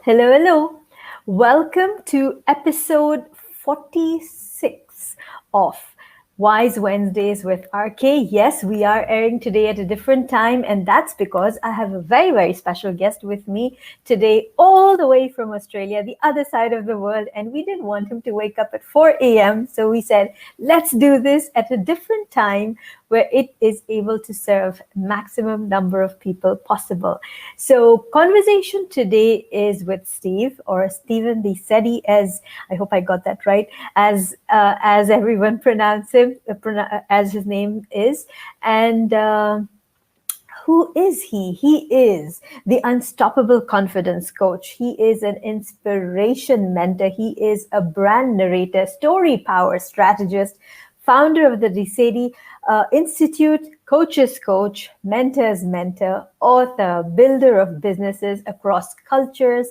Hello, hello. Welcome to episode 46 of Wise Wednesdays with RK. Yes, we are airing today at a different time, and that's because I have a very, very special guest with me today, all the way from Australia, the other side of the world. And we didn't want him to wake up at 4 a.m. So we said, let's do this at a different time where it is able to serve maximum number of people possible. So conversation today is with Steve, or Stephen the Sede, as I hope I got that right, as everyone pronounce him, as his name is. And who is he? He is the unstoppable confidence coach. He is an inspiration mentor. He is a brand narrator, story power strategist, founder of the Sede Institute, coach's coach, mentor's mentor, author, builder of businesses across cultures,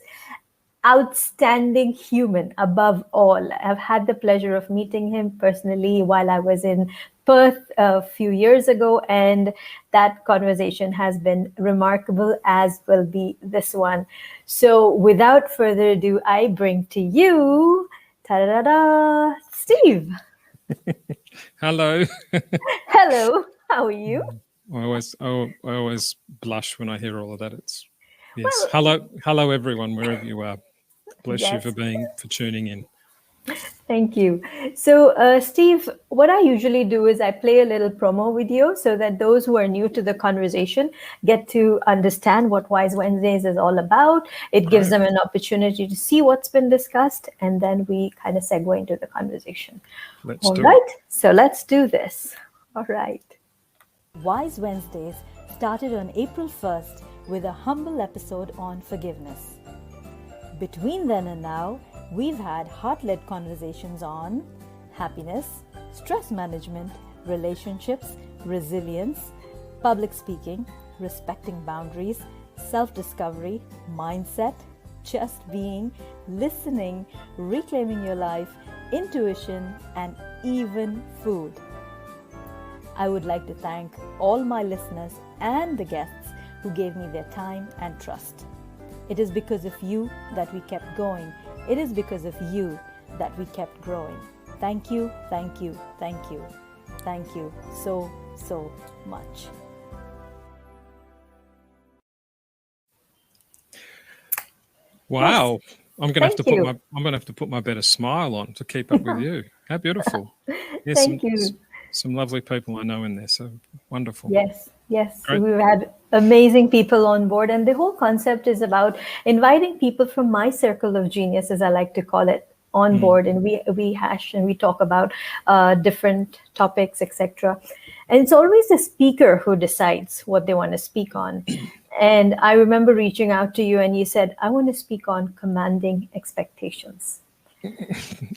outstanding human above all. I've had the pleasure of meeting him personally while I was in Perth a few years ago, and that conversation has been remarkable, as will be this one. So without further ado, I bring to you, ta-da-da-da, Steve. Hello. Hello, how are you? I always blush when I hear all of that. Yes. Well, hello everyone, wherever you are. Bless you for tuning in. Thank you. So, Steve, what I usually do is I play a little promo video so that those who are new to the conversation get to understand what Wise Wednesdays is all about. It gives them an opportunity to see what's been discussed, and then we kind of segue into the conversation. All right, so let's do this. All right. Wise Wednesdays started on April 1st with a humble episode on forgiveness. Between then and now, we've had heart-led conversations on happiness, stress management, relationships, resilience, public speaking, respecting boundaries, self-discovery, mindset, just being, listening, reclaiming your life, intuition, and even food. I would like to thank all my listeners and the guests who gave me their time and trust. It is because of you that we kept going. It is because of you that we kept growing. Thank you, thank you, thank you. Thank you so, so much. Wow. Yes. I'm going to have to put my better smile on to keep up with you. How beautiful. Yes, thank you. Some lovely people I know in there, so wonderful. Yes. Great. We've had amazing people on board, and the whole concept is about inviting people from my circle of genius, as I like to call it, on board, and we hash and we talk about different topics, etc. And it's always the speaker who decides what they want to speak on. And I remember reaching out to you, and you said, "I want to speak on commanding expectations."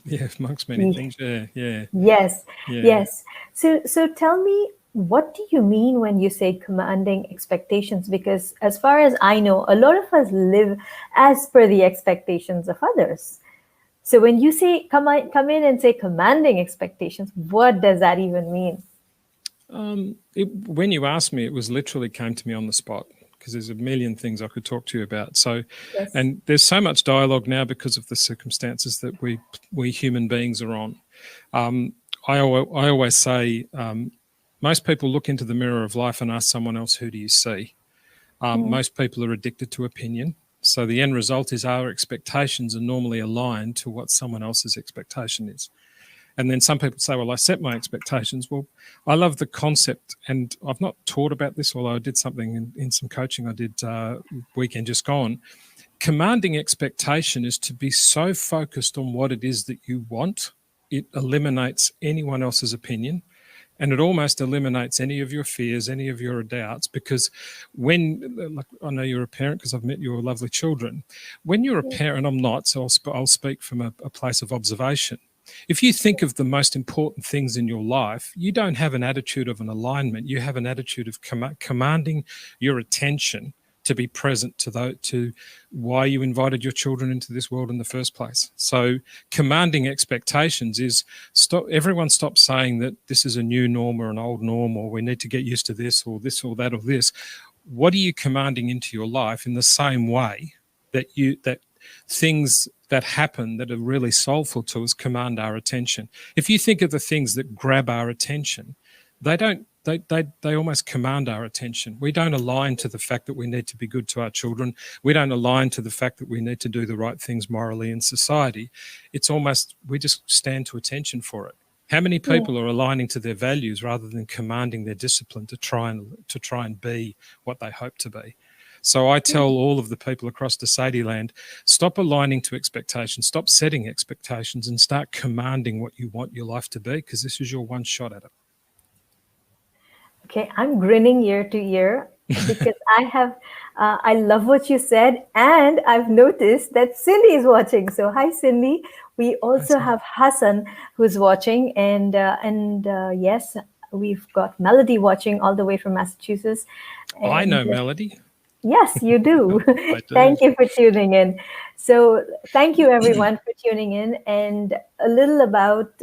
Yeah, amongst many things. Yeah. Yes. So tell me, what do you mean when you say commanding expectations? Because as far as I know, a lot of us live as per the expectations of others. So when you say come in and say commanding expectations, what does that even mean? When you asked me, it was literally came to me on the spot, because there's a million things I could talk to you about. So, yes. And there's so much dialogue now because of the circumstances that we human beings are on. I always say, most people look into the mirror of life and ask someone else, who do you see? Most people are addicted to opinion. So the end result is our expectations are normally aligned to what someone else's expectation is. And then some people say, well, I set my expectations. Well, I love the concept, and I've not taught about this, although I did something in some coaching I did weekend just gone. Commanding expectation is to be so focused on what it is that you want, it eliminates anyone else's opinion, and it almost eliminates any of your fears, any of your doubts, because like, I know you're a parent because I've met your lovely children. When you're a parent, I'm not, so I'll speak from a place of observation. If you think of the most important things in your life, you don't have an attitude of an alignment. You have an attitude of commanding your attention to be present to why you invited your children into this world in the first place. So commanding expectations is everyone stop saying that this is a new norm or an old norm, or we need to get used to this or that or this. What are you commanding into your life in the same way that things that happen that are really soulful to us command our attention. If you think of the things that grab our attention, they don't. They almost command our attention. We don't align to the fact that we need to be good to our children. We don't align to the fact that we need to do the right things morally in society. It's almost, we just stand to attention for it. How many people are aligning to their values rather than commanding their discipline to try and be what they hope to be? So I tell all of the people across the Sede land, stop aligning to expectations, stop setting expectations, and start commanding what you want your life to be, because this is your one shot at it. Okay, I'm grinning ear to ear because I love what you said, and I've noticed that Cindy is watching. So hi, Cindy. We also have Hassan who's watching, and yes, we've got Melody watching all the way from Massachusetts. And I know Melody. Yes, you do. I do. Thank you for tuning in. So thank you everyone for tuning in. And a little about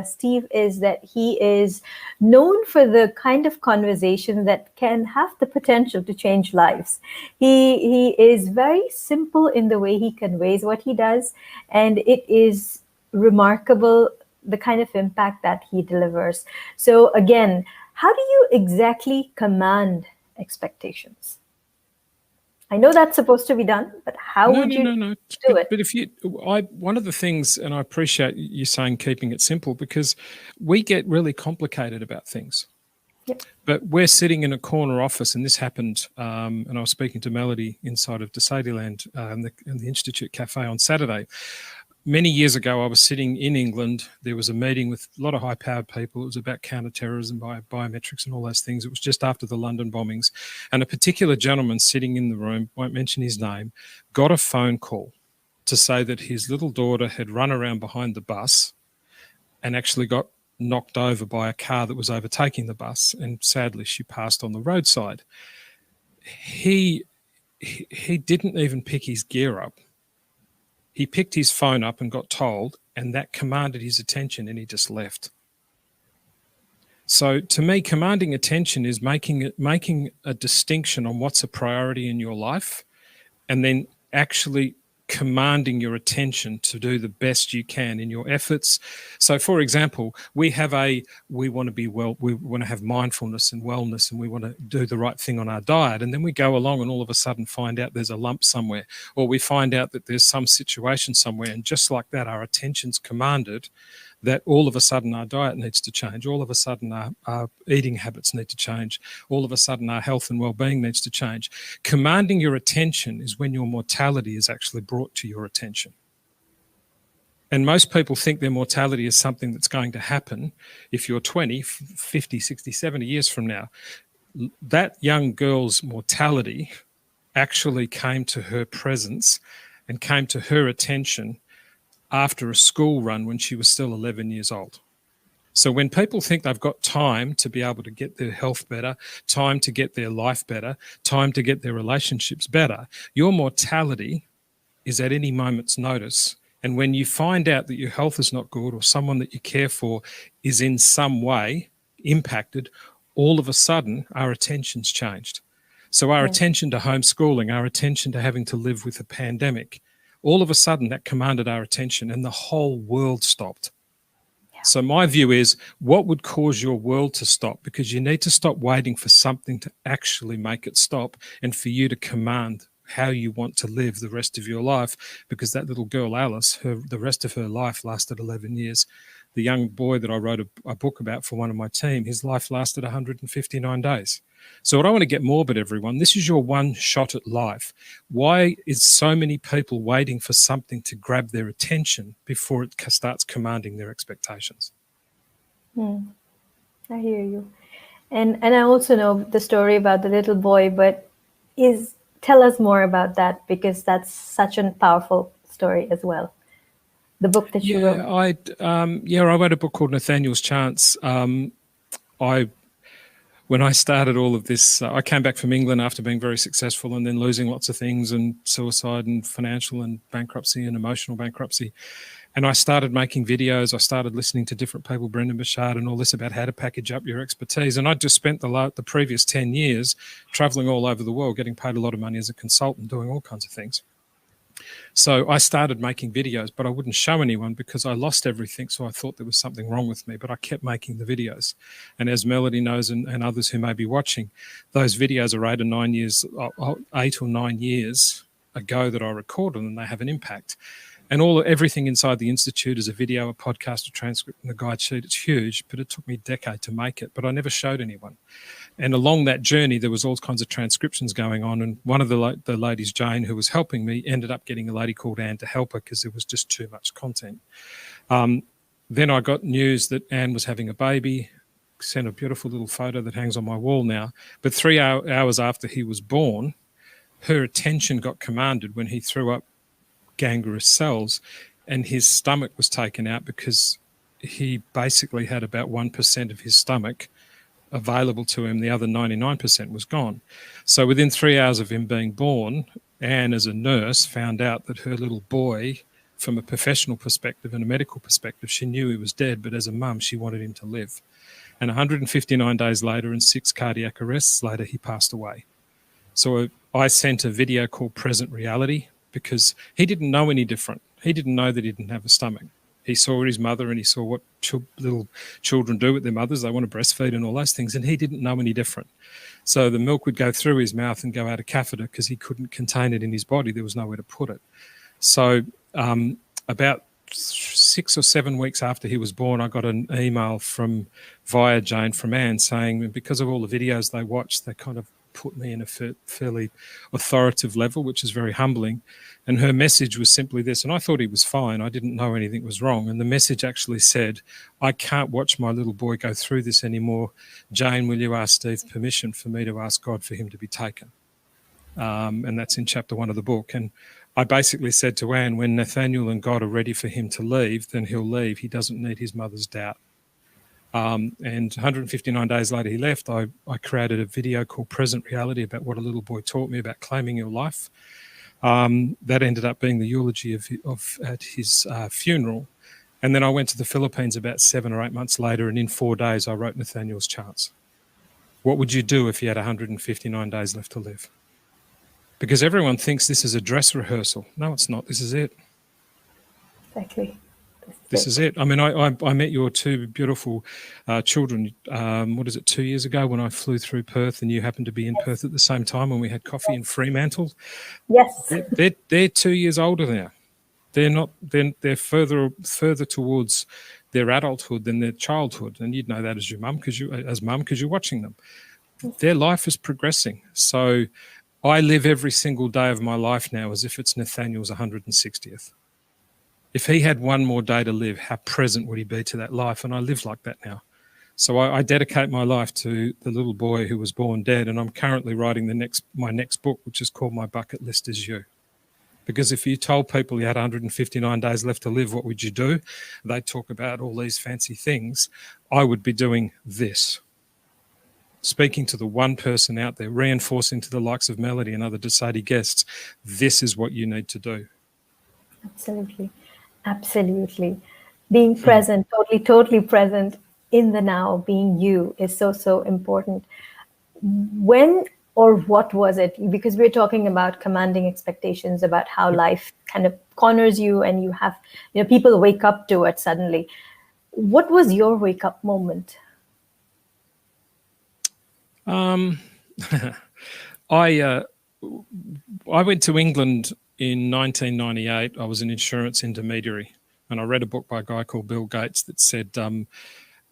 Steve is that he is known for the kind of conversation that can have the potential to change lives. He is very simple in the way he conveys what he does, and it is remarkable the kind of impact that he delivers. So again, how do you exactly command expectations? I know that's supposed to be done, but how would you do it? But if one of the things, and I appreciate you saying keeping it simple, because we get really complicated about things. Yep. But we're sitting in a corner office, and this happened, and I was speaking to Melody inside of Desadeland in the Institute Cafe on Saturday. Many years ago, I was sitting in England. There was a meeting with a lot of high-powered people. It was about counter-terrorism, biometrics and all those things. It was just after the London bombings. And a particular gentleman sitting in the room, won't mention his name, got a phone call to say that his little daughter had run around behind the bus and actually got knocked over by a car that was overtaking the bus. And sadly, she passed on the roadside. He didn't even pick his gear up. He picked his phone up and got told, and that commanded his attention, and he just left. So to me, commanding attention is making a distinction on what's a priority in your life, and then actually commanding your attention to do the best you can in your efforts. So for example, we want to be well, we want to have mindfulness and wellness, and we want to do the right thing on our diet. And then we go along and all of a sudden find out there's a lump somewhere, or we find out that there's some situation somewhere. And just like that, our attention's commanded that all of a sudden our diet needs to change. All of a sudden our eating habits need to change. All of a sudden our health and well-being needs to change. Commanding your attention is when your mortality is actually brought to your attention. And most people think their mortality is something that's going to happen if you're 20, 50, 60, 70 years from now. That young girl's mortality actually came to her presence and came to her attention after a school run when she was still 11 years old. So when people think they've got time to be able to get their health better, time to get their life better, time to get their relationships better, your mortality is at any moment's notice. And when you find out that your health is not good, or someone that you care for is in some way impacted, all of a sudden our attention's changed. So our attention to homeschooling, our attention to having to live with a pandemic, all of a sudden that commanded our attention, and the whole world stopped. Yeah. So my view is, what would cause your world to stop? Because you need to stop waiting for something to actually make it stop, and for you to command how you want to live the rest of your life. Because that little girl, Alice, the rest of her life lasted 11 years. The young boy that I wrote a book about for one of my team, his life lasted 159 days. So I don't want to get morbid, everyone. This is your one shot at life. Why is so many people waiting for something to grab their attention before it starts commanding their expectations? I hear you. And I also know the story about the little boy, but tell us more about that, because that's such a powerful story as well. The book that you wrote. I wrote a book called Nathaniel's Chance. When I started all of this, I came back from England after being very successful and then losing lots of things, and suicide and financial and bankruptcy and emotional bankruptcy. And I started making videos. I started listening to different people, Brendan Bouchard and all this, about how to package up your expertise. And I just spent the previous 10 years traveling all over the world, getting paid a lot of money as a consultant, doing all kinds of things. So I started making videos, but I wouldn't show anyone because I lost everything. So I thought there was something wrong with me, but I kept making the videos. And as Melody knows, and others who may be watching, those videos are 8 or 9 years ago that I recorded, and they have an impact. And everything inside the Institute is a video, a podcast, a transcript, and a guide sheet. It's huge, but it took me a decade to make it, but I never showed anyone. And along that journey, there was all kinds of transcriptions going on. And one of the ladies, Jane, who was helping me, ended up getting a lady called Anne to help her because there was just too much content. Then I got news that Anne was having a baby, sent a beautiful little photo that hangs on my wall now. But 3 hours after he was born, her attention got commanded when he threw up gangrenous cells, and his stomach was taken out because he basically had about 1% of his stomach available to him. The other 99% was gone. So within 3 hours of him being born, Anne, as a nurse, found out that her little boy, from a professional perspective and a medical perspective, she knew he was dead, but as a mum, she wanted him to live. And 159 days later and 6 cardiac arrests later, he passed away. So I sent a video called Present Reality because he didn't know any different. He didn't know that he didn't have a stomach. He saw his mother and he saw what little children do with their mothers. They want to breastfeed and all those things, and he didn't know any different. So the milk would go through his mouth and go out a catheter because he couldn't contain it in his body. There was nowhere to put it. So about 6 or 7 weeks after he was born, I got an email via Jane from Anne saying, because of all the videos they watched, they kind of put me in a fairly authoritative level, which is very humbling. And her message was simply this, and I thought he was fine. I didn't know anything was wrong. And the message actually said, I can't watch my little boy go through this anymore. Jane, will you ask Steve permission for me to ask God for him to be taken? And that's in chapter 1 of the book. And I basically said to Anne, when Nathaniel and God are ready for him to leave, then he'll leave. He doesn't need his mother's doubt. And 159 days later he left. I created a video called Present Reality about what a little boy taught me about claiming your life. That ended up being the eulogy at his funeral. And then I went to the Philippines about 7 or 8 months later, and in 4 days I wrote Nathaniel's chance. What would you do if you had 159 days left to live? Because everyone thinks this is a dress rehearsal. No, it's not. This is it. Exactly. This is it. I mean, I met your 2 beautiful children, 2 years ago when I flew through Perth, and you happened to be in Perth at the same time when we had coffee in Fremantle. Yes. They're 2 years older now. They're not. They're further towards their adulthood than their childhood, and you'd know that as mum because you're watching them. Their life is progressing. So I live every single day of my life now as if it's Nathaniel's 160th. If he had 1 more day to live, how present would he be to that life? And I live like that now. So I dedicate my life to the little boy who was born dead, and I'm currently writing my next book, which is called My Bucket List Is You. Because if you told people you had 159 days left to live, what would you do? They'd talk about all these fancy things. I would be doing this. Speaking to the one person out there, reinforcing to the likes of Melody and other Sede guests, this is what you need to do. Absolutely. Absolutely. Being present, totally present in the now, being you is so important. When or what was it? Because we're talking about commanding expectations, about how life kind of corners you and you have, people wake up to it suddenly. What was your wake up moment? I went to England in 1998. I was an insurance intermediary, and I read a book by a guy called Bill Gates that said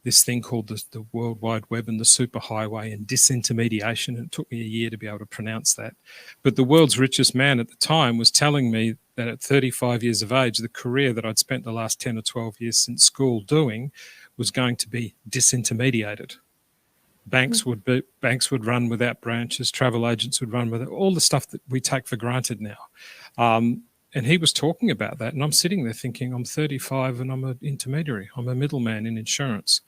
this thing called the World Wide Web and the superhighway and disintermediation. And it took me a year to be able to pronounce that. But the world's richest man at the time was telling me that at 35 years of age, the career that I'd spent the last 10 or 12 years since school doing was going to be disintermediated. Banks would run without branches. Travel agents would run with all the stuff that we take for granted now. And he was talking about that, and I'm sitting there thinking, I'm 35 and I'm an intermediary. I'm a middleman in insurance.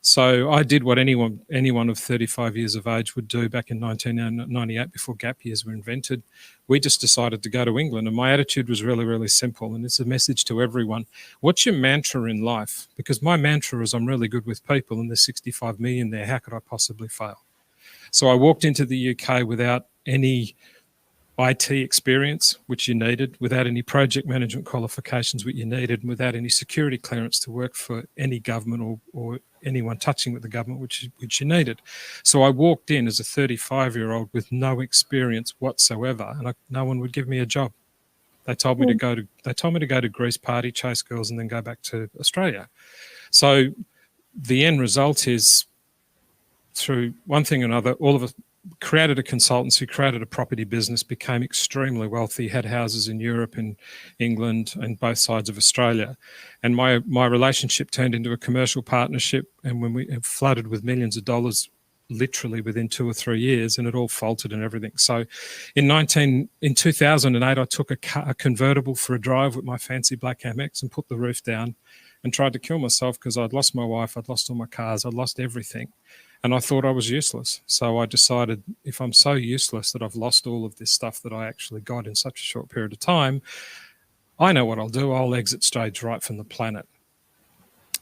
So I did what anyone of 35 years of age would do back in 1998 before gap years were invented. We just decided to go to England, and my attitude was really, really simple, and it's a message to everyone. What's your mantra in life? Because my mantra is I'm really good with people, and there's 65 million there. How could I possibly fail? So I walked into the UK without any IT experience, which you needed, without any project management qualifications, which you needed, and without any security clearance to work for any government or anyone touching with the government, which you needed. So I walked in as a 35-year-old with no experience whatsoever, and no one would give me a job. They told me to go to Greece, party, chase girls, and then go back to Australia. So the end result is, through one thing or another, all of us created a consultancy, created a property business, became extremely wealthy, had houses in Europe and England and both sides of Australia. And my relationship turned into a commercial partnership, and when we flooded with millions of dollars literally within 2 or 3 years, and it all faltered and everything. So in 2008, I took a convertible for a drive with my fancy black Amex and put the roof down and tried to kill myself because I'd lost my wife, I'd lost all my cars, I'd lost everything. And I thought I was useless. So I decided, if I'm so useless that I've lost all of this stuff that I actually got in such a short period of time, I know what I'll do. I'll exit stage right from the planet.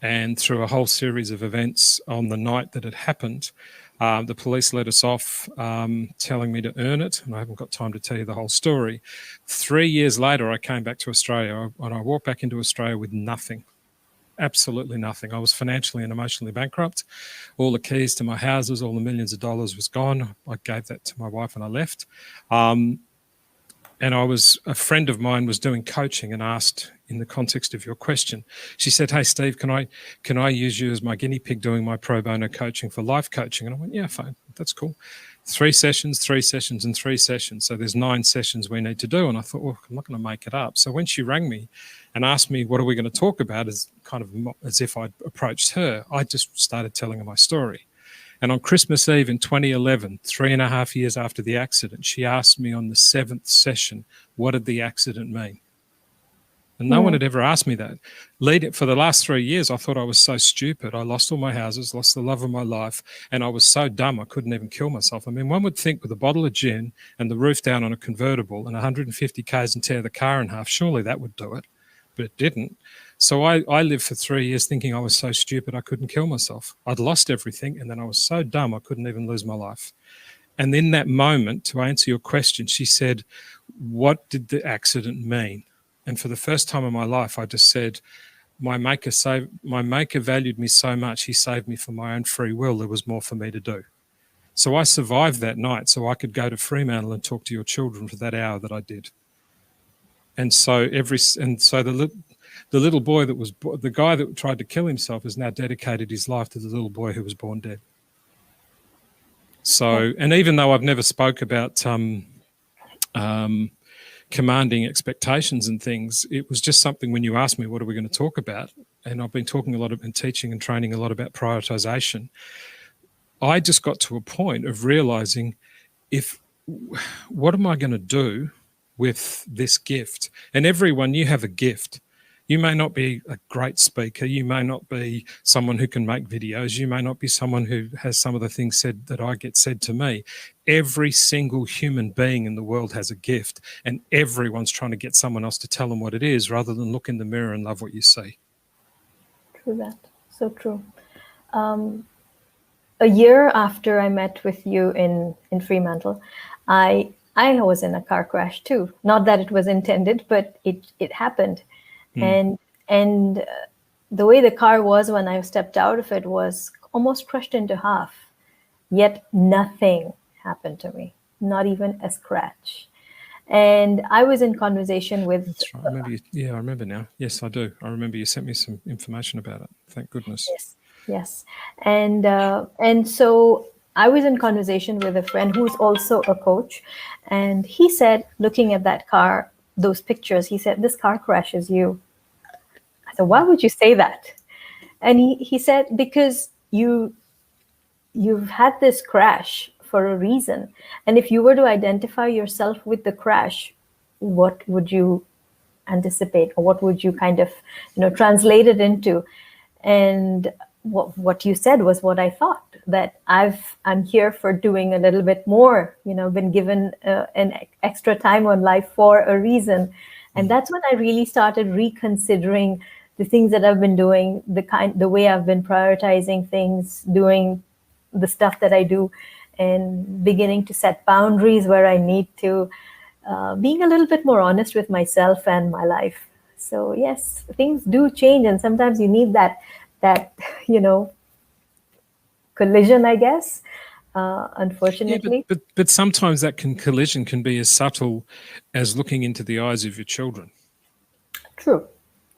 And through a whole series of events on the night that it happened, the police let us off, telling me to earn it. And I haven't got time to tell you the whole story. 3 years later, I came back to Australia, and I walked back into Australia with nothing. Absolutely nothing. I was financially and emotionally bankrupt. All the keys to my houses, all the millions of dollars was gone. I gave that to my wife and I left. And a friend of mine was doing coaching and asked, in the context of your question, she said, "Hey, Steve, can I use you as my guinea pig doing my pro bono coaching for life coaching?" And I went, "Yeah, fine. That's cool." 3 sessions, 3 sessions, and 3 sessions. So there's 9 sessions we need to do. And I thought, well, I'm not going to make it up. So when she rang me and asked me, what are we going to talk about, as if I'd approached her, I just started telling her my story. And on Christmas Eve in 2011, 3.5 years after the accident, she asked me on the 7th session, what did the accident mean? And no one had ever asked me that. For the last 3 years, I thought I was so stupid. I lost all my houses, lost the love of my life, and I was so dumb I couldn't even kill myself. I mean, one would think with a bottle of gin and the roof down on a convertible and 150 Ks and tear the car in half, surely that would do it. But it didn't. So I lived for 3 years thinking I was so stupid I couldn't kill myself. I'd lost everything, and then I was so dumb I couldn't even lose my life. And in that moment, to answer your question, she said, what did the accident mean? And for the first time in my life, I just said, my maker valued me so much, he saved me for my own free will. There was more for me to do. So I survived that night so I could go to Fremantle and talk to your children for that hour that I did. And so the little boy the guy that tried to kill himself has now dedicated his life to the little boy who was born dead. So, and even though I've never spoke about commanding expectations and things, it was just something when you asked me, what are we going to talk about? And I've been talking a lot and teaching and training a lot about prioritization. I just got to a point of realizing, what am I going to do with this gift? And everyone, you have a gift. You may not be a great speaker. You may not be someone who can make videos. You may not be someone who has some of the things said that I get said to me. Every single human being in the world has a gift, and everyone's trying to get someone else to tell them what it is rather than look in the mirror and love what you see. True that. So true. A year after I met with you in Fremantle, I was in a car crash too. Not that it was intended, but it happened. And the way the car was when I stepped out of it was almost crushed into half. Yet nothing happened to me, not even a scratch. And I was in conversation with... That's right. I remember now. Yes, I do. I remember you sent me some information about it. Thank goodness. Yes. And so I was in conversation with a friend who's also a coach. And he said, looking at that car, those pictures, he said, this car crash is you. I said, why would you say that? And he said, because you've had this crash for a reason. And if you were to identify yourself with the crash, what would you anticipate, or what would you kind of, translate it into? And what you said was what I thought, that I'm here for doing a little bit more, been given an extra time on life for a reason. And that's when I really started reconsidering the things that I've been doing, the way I've been prioritizing things, doing the stuff that I do, and beginning to set boundaries where I need to, being a little bit more honest with myself and my life. So yes, things do change, and sometimes you need that you know collision, I guess. Unfortunately, but sometimes that collision can be as subtle as looking into the eyes of your children. true.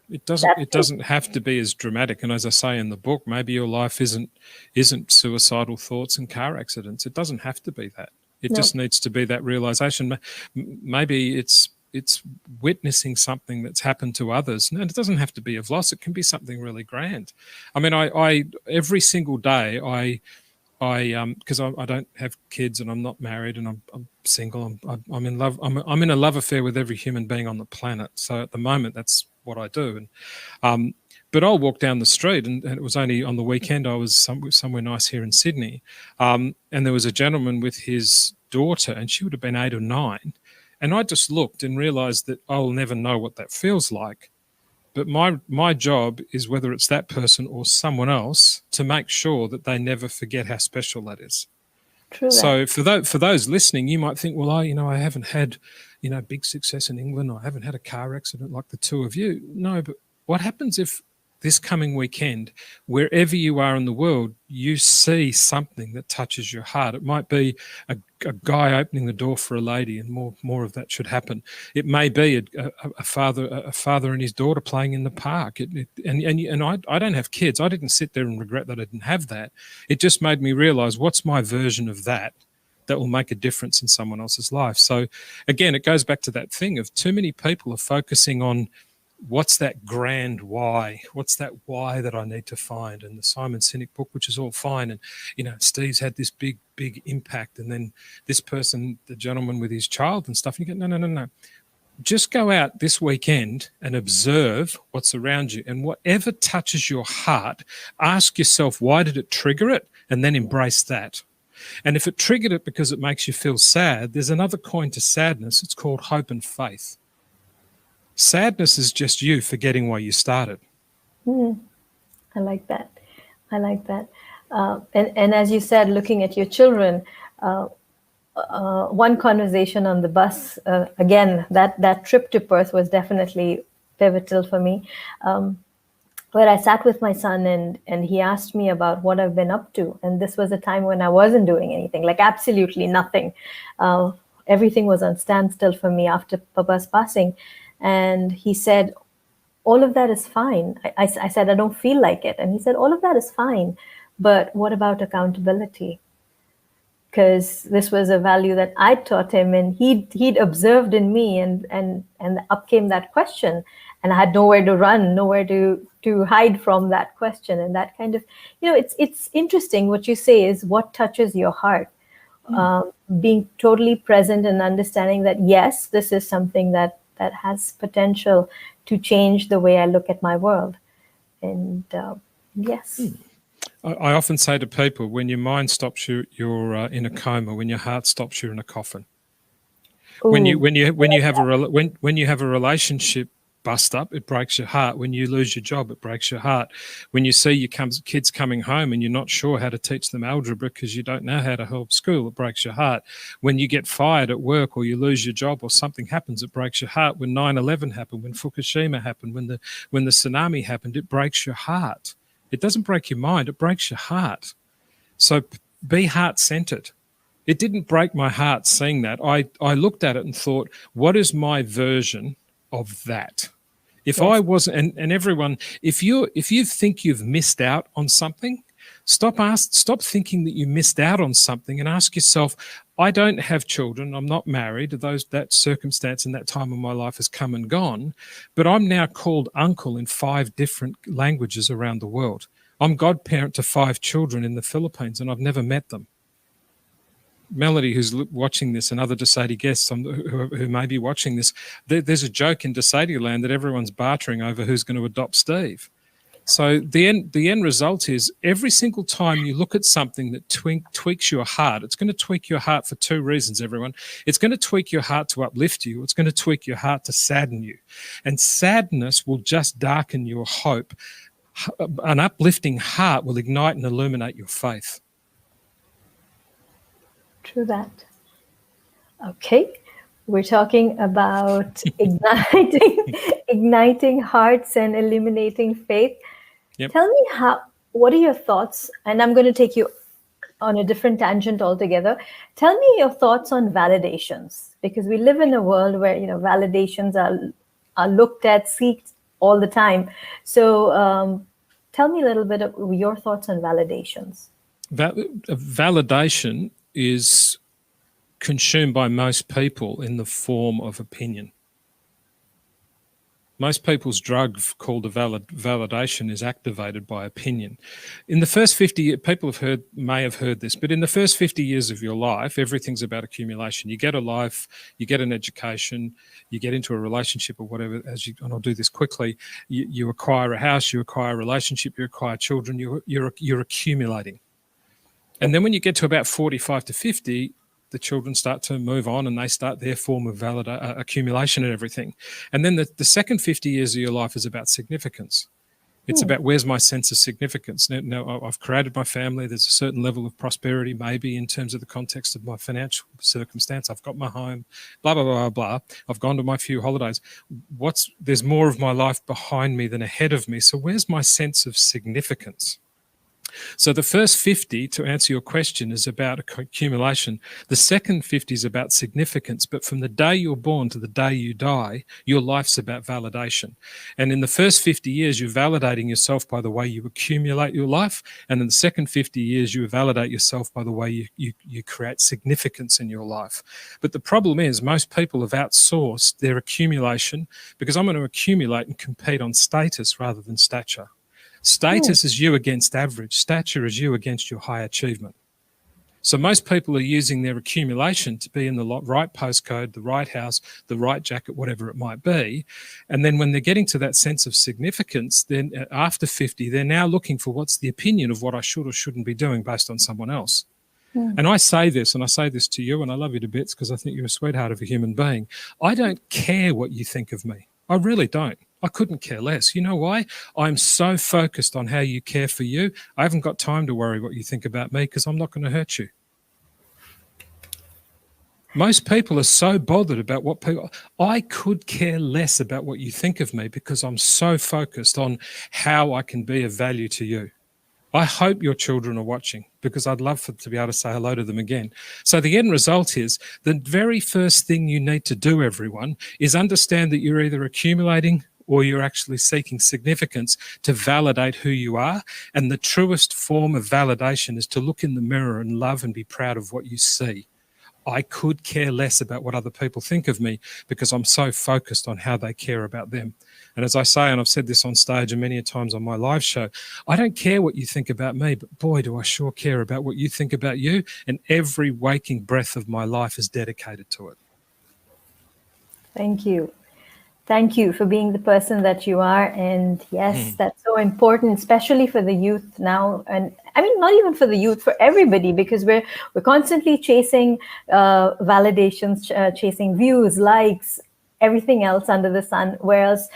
It That's true. doesn't have to be as dramatic. And as I say in the book, maybe your life isn't suicidal thoughts and car accidents. It doesn't have to be that. It No, just needs to be that realization. Maybe it's witnessing something that's happened to others. And it doesn't have to be of loss. It can be something really grand. I mean, I every single day because I don't have kids and I'm not married and I'm single. I'm in love. I'm in a love affair with every human being on the planet. So at the moment, that's what I do. And but I'll walk down the street, and it was only on the weekend. I was somewhere nice here in Sydney, and there was a gentleman with his daughter, and she would have been 8 or 9, and I just looked and realised that I'll never know what that feels like. But my job is, whether it's that person or someone else, to make sure that they never forget how special that is. true that. So for those listening, you might think, well, I haven't had, big success in England. I haven't had a car accident like the two of you. No, but what happens if this coming weekend, wherever you are in the world, you see something that touches your heart? It might be a guy opening the door for a lady, and more of that should happen. It may be a father and his daughter playing in the park. And I don't have kids. I didn't sit there and regret that I didn't have that. It just made me realize, what's my version of that will make a difference in someone else's life. So again, it goes back to that thing of too many people are focusing on, what's that grand why? What's that why that I need to find? And the Simon Sinek book, which is all fine. And, Steve's had this big impact. And then this person, the gentleman with his child and stuff, and you go, no. Just go out this weekend and observe what's around you. And whatever touches your heart, ask yourself, why did it trigger it? And then embrace that. And if it triggered it because it makes you feel sad, there's another coin to sadness. It's called hope and faith. Sadness is just you forgetting why you started. I like that. I like that. And as you said, looking at your children, one conversation on the bus, again, that trip to Perth was definitely pivotal for me, where I sat with my son and he asked me about what I've been up to. And this was a time when I wasn't doing anything, like absolutely nothing. Everything was on standstill for me after Papa's passing. And he said, all of that is fine. I said, I don't feel like it. And he said, all of that is fine. But what about accountability? Because this was a value that I taught him, and he'd observed in me, and up came that question. And I had nowhere to run, nowhere to hide from that question. And that kind of, it's interesting what you say is what touches your heart. Being totally present and understanding that, yes, this is something that has potential to change the way I look at my world. And yes. I often say to people, when your mind stops you, you're in a coma. When your heart stops, you're in a coffin. Ooh. When you have a relationship bust up, it breaks your heart. When you lose your job, it breaks your heart. When you see your kids coming home and you're not sure how to teach them algebra because you don't know how to help school, it breaks your heart. When you get fired at work, or you lose your job, or something happens, it breaks your heart. When 9/11 happened, when Fukushima happened, when the tsunami happened, it breaks your heart. It doesn't break your mind, it breaks your heart. So be heart-centered. It didn't break my heart seeing that. I looked at it and thought, what is my version of that? If I wasn't, and everyone, if you think you've missed out on something, stop thinking that you missed out on something, and ask yourself, I don't have children, I'm not married, that circumstance and that time of my life has come and gone, but I'm now called uncle in 5 different languages around the world. I'm godparent to 5 children in the Philippines, and I've never met them. Melody, who's watching this, and other Sede guests who may be watching this, there's a joke in Sede land that everyone's bartering over who's going to adopt Steve. So the end result is, every single time you look at something that tweaks your heart, it's going to tweak your heart for 2 reasons, everyone. It's going to tweak your heart to uplift you. It's going to tweak your heart to sadden you. And sadness will just darken your hope. An uplifting heart will ignite and illuminate your faith. True that. Okay. We're talking about igniting hearts and illuminating faith. Yep. Tell me what are your thoughts? And I'm going to take you on a different tangent altogether. Tell me your thoughts on validations, because we live in a world where validations are looked at, seeked all the time. So tell me a little bit of your thoughts on validations. Validation is consumed by most people in the form of opinion. Most people's drug called a validation is activated by opinion. In the first 50 years, people may have heard this, but in the first 50 years of your life, everything's about accumulation. You get a life, you get an education, you get into a relationship or whatever, and I'll do this quickly, you acquire a house, you acquire a relationship, you acquire children, you're accumulating. And then when you get to about 45 to 50, the children start to move on and they start their form of accumulation and everything. And then the second 50 years of your life is about significance. It's about where's my sense of significance. Now, I've created my family. There's a certain level of prosperity, maybe in terms of the context of my financial circumstance. I've got my home, blah, blah, blah, blah. I've gone to my few holidays. There's more of my life behind me than ahead of me. So where's my sense of significance? So the first 50, to answer your question, is about accumulation. The second 50 is about significance. But from the day you're born to the day you die, your life's about validation. And in the first 50 years, you're validating yourself by the way you accumulate your life. And in the second 50 years, you validate yourself by the way you create significance in your life. But the problem is most people have outsourced their accumulation because I'm going to accumulate and compete on status rather than stature. Status is you against average. Stature is you against your high achievement. So most people are using their accumulation to be in the right postcode, the right house, the right jacket, whatever it might be. And then when they're getting to that sense of significance, then after 50, they're now looking for what's the opinion of what I should or shouldn't be doing based on someone else. And I say this to you, and I love you to bits because I think you're a sweetheart of a human being. I don't care what you think of me. I really don't. I couldn't care less. You know why? I'm so focused on how you care for you. I haven't got time to worry what you think about me because I'm not going to hurt you. Most people are so bothered about what people... I could care less about what you think of me because I'm so focused on how I can be of value to you. I hope your children are watching because I'd love to be able to say hello to them again. So the end result is the very first thing you need to do, everyone, is understand that you're either accumulating or you're actually seeking significance to validate who you are. And the truest form of validation is to look in the mirror and love and be proud of what you see. I could care less about what other people think of me because I'm so focused on how they care about them. And as I say, and I've said this on stage and many times on my live show, I don't care what you think about me, but boy, do I sure care about what you think about you. And every waking breath of my life is dedicated to it. Thank you. Thank you for being the person that you are. And yes, that's so important, especially for the youth now. And I mean, not even for the youth, for everybody, because we're constantly chasing validations, chasing views, likes, everything else under the sun, whereas,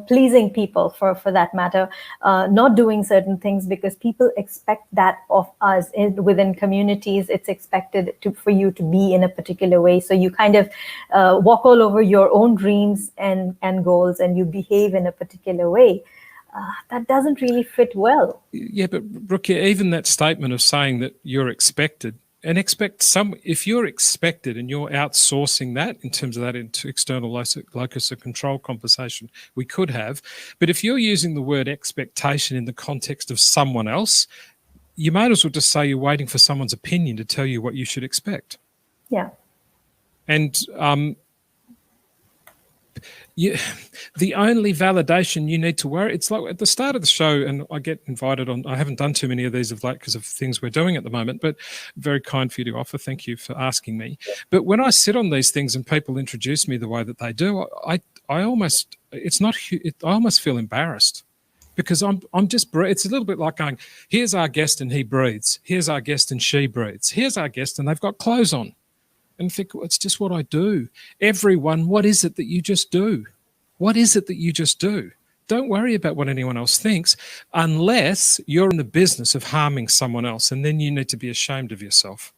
pleasing people for that matter, not doing certain things because people expect that of us within communities. It's expected for you to be in a particular way. So you kind of walk all over your own dreams and goals and you behave in a particular way. That doesn't really fit well. Yeah, but Rukia, even that statement of saying that you're expected, and if you're expected and you're outsourcing that in terms of that into external locus of control conversation, we could have. But if you're using the word expectation in the context of someone else, you might as well just say you're waiting for someone's opinion to tell you what you should expect. Yeah. And the only validation you need to worry, it's like at the start of the show, and I get invited on, I haven't done too many of these of late because of things we're doing at the moment, but very kind for you to offer. Thank you for asking me. But when I sit on these things and people introduce me the way that they do, I almost feel embarrassed because I'm just, it's a little bit like going, here's our guest and he breathes. Here's our guest and she breathes. Here's our guest and they've got clothes on. And think, well, it's just what I do. Everyone, what is it that you just do? What is it that you just do? Don't worry about what anyone else thinks unless you're in the business of harming someone else, and then you need to be ashamed of yourself.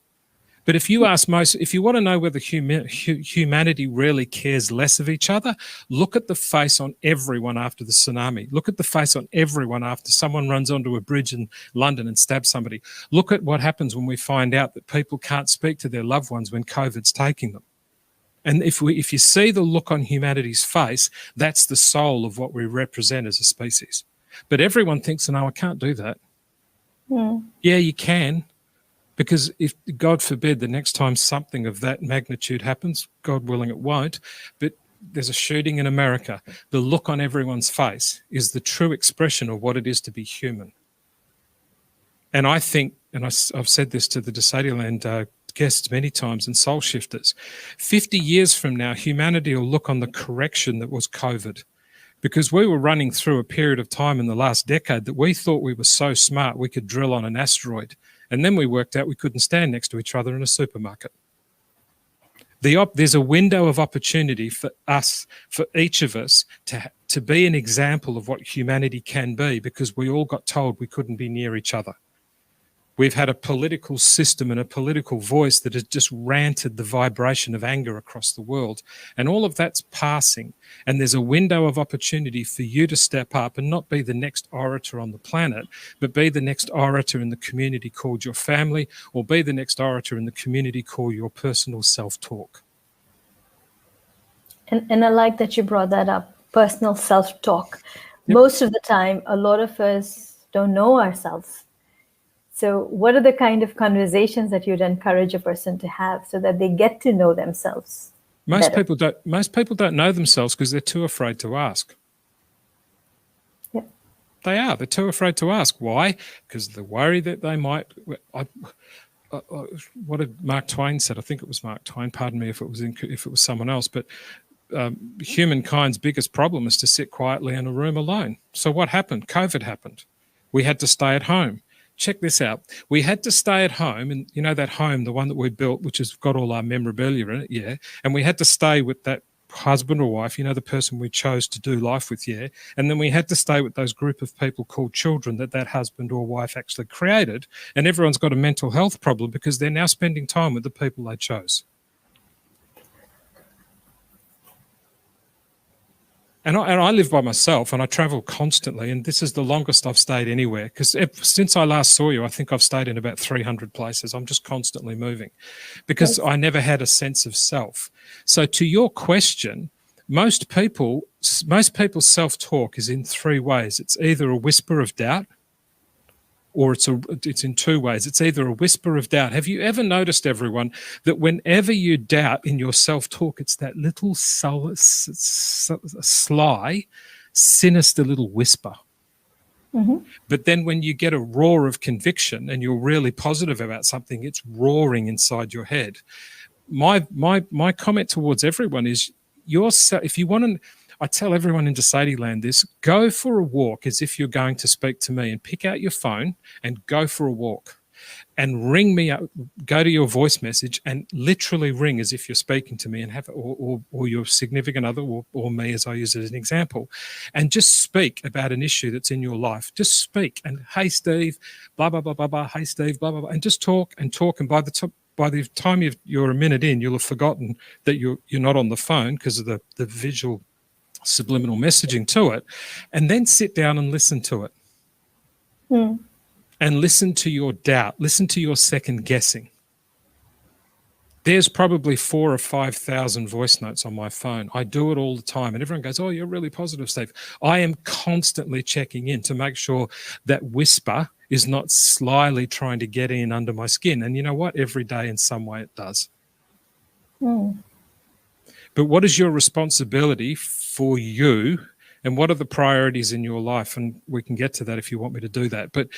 But if you want to know whether humanity really cares less of each other, look at the face on everyone after the tsunami. Look at the face on everyone after someone runs onto a bridge in London and stabs somebody. Look at what happens when we find out that people can't speak to their loved ones when COVID's taking them. And if you see the look on humanity's face, that's the soul of what we represent as a species. But everyone thinks, no, I can't do that. Yeah, you can. Because if, God forbid, the next time something of that magnitude happens, God willing it won't, but there's a shooting in America, the look on everyone's face is the true expression of what it is to be human. And I think, and I've said this to the Sede guests many times and soul shifters, 50 years from now, humanity will look on the correction that was COVID. Because we were running through a period of time in the last decade that we thought we were so smart we could drill on an asteroid. And then we worked out we couldn't stand next to each other in a supermarket. There's a window of opportunity for us, for each of us, to be an example of what humanity can be, because we all got told we couldn't be near each other. We've had a political system and a political voice that has just ranted the vibration of anger across the world. And all of that's passing. And there's a window of opportunity for you to step up and not be the next orator on the planet, but be the next orator in the community called your family, or be the next orator in the community called your personal self-talk. And I like that you brought that up, personal self-talk. Yep. Most of the time, a lot of us don't know ourselves. So what are the kind of conversations that you'd encourage a person to have so that they get to know themselves Most better? people don't know themselves because they're too afraid to ask. Yeah. They're too afraid to ask. Why? Because the worry that they might... what did Mark Twain said? I think it was Mark Twain. Pardon me if it was someone else, but humankind's biggest problem is to sit quietly in a room alone. So what happened? COVID happened. We had to stay at home. Check this out. We had to stay at home, and you know that home, the one that we built, which has got all our memorabilia in it, yeah, and we had to stay with that husband or wife, you know, the person we chose to do life with, yeah, and then we had to stay with those group of people called children that husband or wife actually created, and everyone's got a mental health problem because they're now spending time with the people they chose. And I live by myself and I travel constantly, and this is the longest I've stayed anywhere, because since I last saw you, I think I've stayed in about 300 places. I'm just constantly moving because I never had a sense of self. So to your question, most people's self-talk is in three ways. It's either a whisper of doubt, or it's in two ways. It's either a whisper of doubt. Have you ever noticed, everyone, that whenever you doubt in your self-talk, it's that little sly, sinister little whisper. Mm-hmm. But then when you get a roar of conviction and you're really positive about something, it's roaring inside your head. My comment towards everyone is, if you want to... I tell everyone in Sede land this: go for a walk as if you're going to speak to me, and pick out your phone and go for a walk and ring me up, go to your voice message and literally ring as if you're speaking to me, and have or your significant other or me, as I use it as an example, and just speak about an issue that's in your life. Just speak and, hey Steve, blah blah blah blah blah, hey Steve, blah blah blah, and just talk and talk. And by the time you're a minute in, you'll have forgotten that you're not on the phone because of the visual subliminal messaging to it, and then sit down and listen to it. And listen to your doubt, listen to your second guessing. There's probably 4,000 or 5,000 voice notes on my phone. I do it all the time, and everyone goes, oh, you're really positive, Steve. I am constantly checking in to make sure that whisper is not slyly trying to get in under my skin. And you know what? Every day in some way it does. But what is your responsibility for you, and what are the priorities in your life? And we can get to that if you want me to do that. But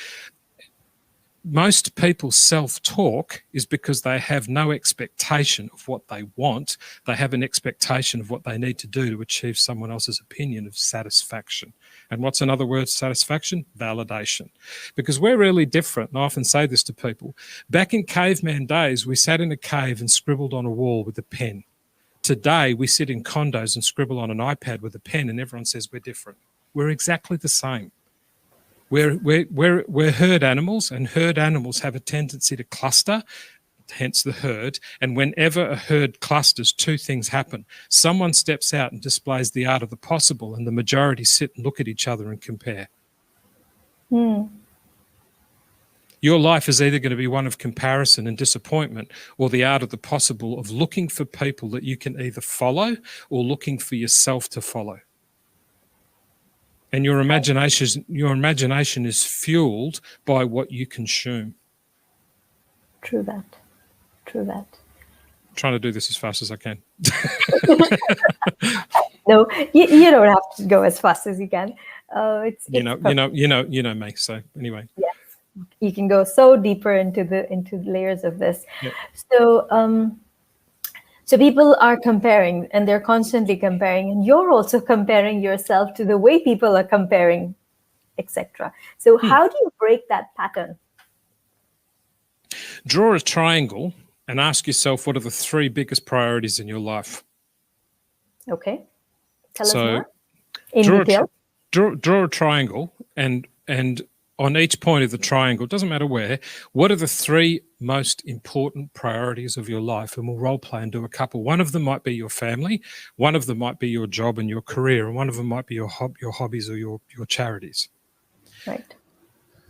most people's self-talk is because they have no expectation of what they want. They have an expectation of what they need to do to achieve someone else's opinion of satisfaction. And what's another word, satisfaction? Validation. Because we're really different. And I often say this to people. Back in caveman days, we sat in a cave and scribbled on a wall with a pen. Today, we sit in condos and scribble on an iPad with a pen, and everyone says we're different. We're exactly the same. We're herd animals, and herd animals have a tendency to cluster, hence the herd. And whenever a herd clusters, two things happen. Someone steps out and displays the art of the possible, and the majority sit and look at each other and compare. Your life is either going to be one of comparison and disappointment, or the art of the possible of looking for people that you can either follow or looking for yourself to follow. And your imagination is fueled by what you consume. True that. I'm trying to do this as fast as I can. No, you don't have to go as fast as you can. It's you know me. So anyway. Yes, you can go so deeper into the layers of this. Yep. So people are comparing, and they're constantly comparing, and you're also comparing yourself to the way people are comparing, etc. So how do you break that pattern? Draw a triangle and ask yourself, what are the three biggest priorities in your life? Okay. Tell us more. In detail. Draw a triangle, and on each point of the triangle, it doesn't matter where, what are the three most important priorities of your life? And we'll role play and do a couple. One of them might be your family, one of them might be your job and your career, and one of them might be your hobbies or your charities. Right.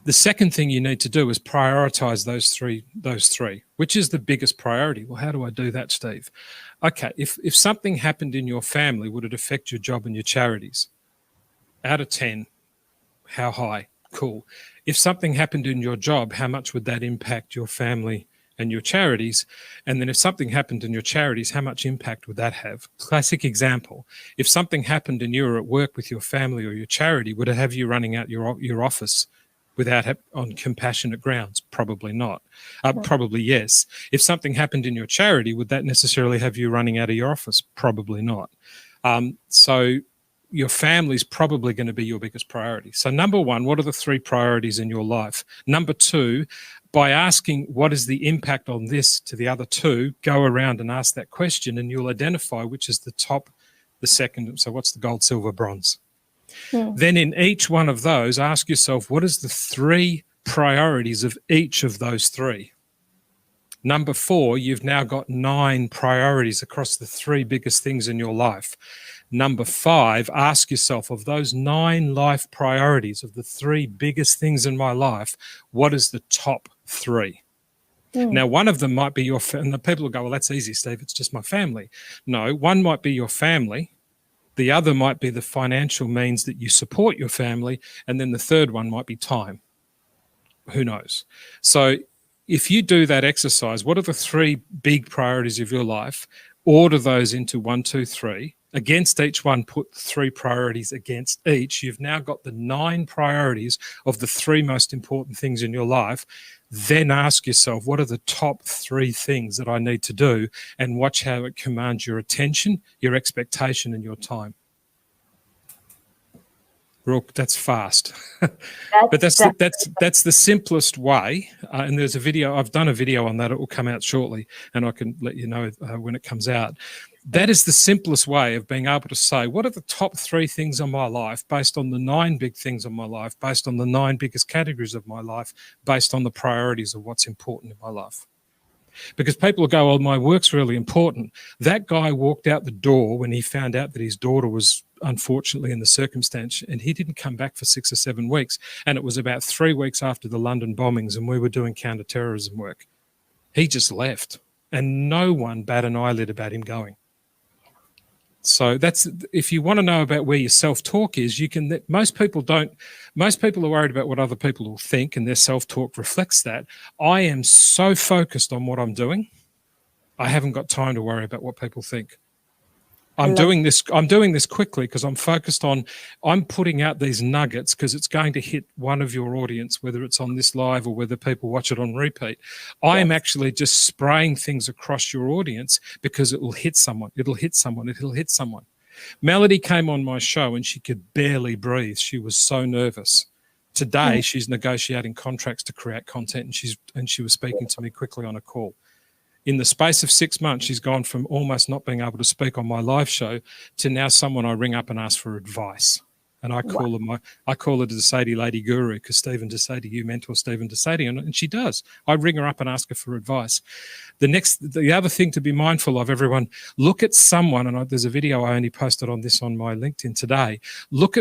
The second thing you need to do is prioritize those three. Which is the biggest priority? Well, how do I do that, Steve? Okay, if something happened in your family, would it affect your job and your charities? Out of 10, how high? Cool. If something happened in your job, how much would that impact your family and your charities? And then if something happened in your charities, how much impact would that have? Classic example. If something happened and you were at work with your family or your charity, would it have you running out your office on compassionate grounds? Probably not. Probably yes. If something happened in your charity, would that necessarily have you running out of your office? Probably not. So your family's probably going to be your biggest priority. So number one, what are the three priorities in your life? Number two, by asking what is the impact on this to the other two, go around and ask that question, and you'll identify which is the top, the second. So what's the gold, silver, bronze? Then in each one of those, ask yourself, what is the three priorities of each of those three? Number four, you've now got 9 priorities across the three biggest things in your life. Number 5, ask yourself, of those 9 life priorities, of the 3 biggest things in my life, what is the top 3? Now, one of them might be and the people will go, well, that's easy, Steve, it's just my family. No, one might be your family. The other might be the financial means that you support your family. And then the third one might be time. Who knows? So if you do that exercise, what are the 3 big priorities of your life? Order those into 1, 2, 3. Against each one, put 3 priorities against each. You've now got the 9 priorities of the 3 most important things in your life. Then ask yourself, what are the top 3 things that I need to do? And watch how it commands your attention, your expectation, and your time. That's fast, but that's the simplest way. And there's a video. I've done a video on that. It will come out shortly, and I can let you know when it comes out. That is the simplest way of being able to say, what are the top 3 things in my life based on the 9 big things in my life, based on the 9 biggest categories of my life, based on the priorities of what's important in my life. Because people will go, well, my work's really important. That guy walked out the door when he found out that his daughter was unfortunately in the circumstance, and he didn't come back for 6 or 7 weeks. And it was about 3 weeks after the London bombings, and we were doing counter-terrorism work. He just left, and no one bat an eyelid about him going. So that's, if you want to know about where your self-talk is, you can, most people are worried about what other people will think, and their self-talk reflects that. I am so focused on what I'm doing, I haven't got time to worry about what people think. I'm doing this quickly because I'm focused on, I'm putting out these nuggets because it's going to hit one of your audience, whether it's on this live or whether people watch it on repeat. I am actually just spraying things across your audience because it will hit someone. It'll hit someone. It'll hit someone. Melody came on my show and she could barely breathe. She was so nervous. Today, she's negotiating contracts to create content, and she was speaking to me quickly on a call. In the space of 6 months, she's gone from almost not being able to speak on my live show to now someone I ring up and ask for advice. And I call her the Sede Lady Guru, because Stephen DeSade, you mentor Stephen DeSade, and she does. I ring her up and ask her for advice. The other thing to be mindful of, everyone, look at someone, and there's a video I only posted on this on my LinkedIn today. Look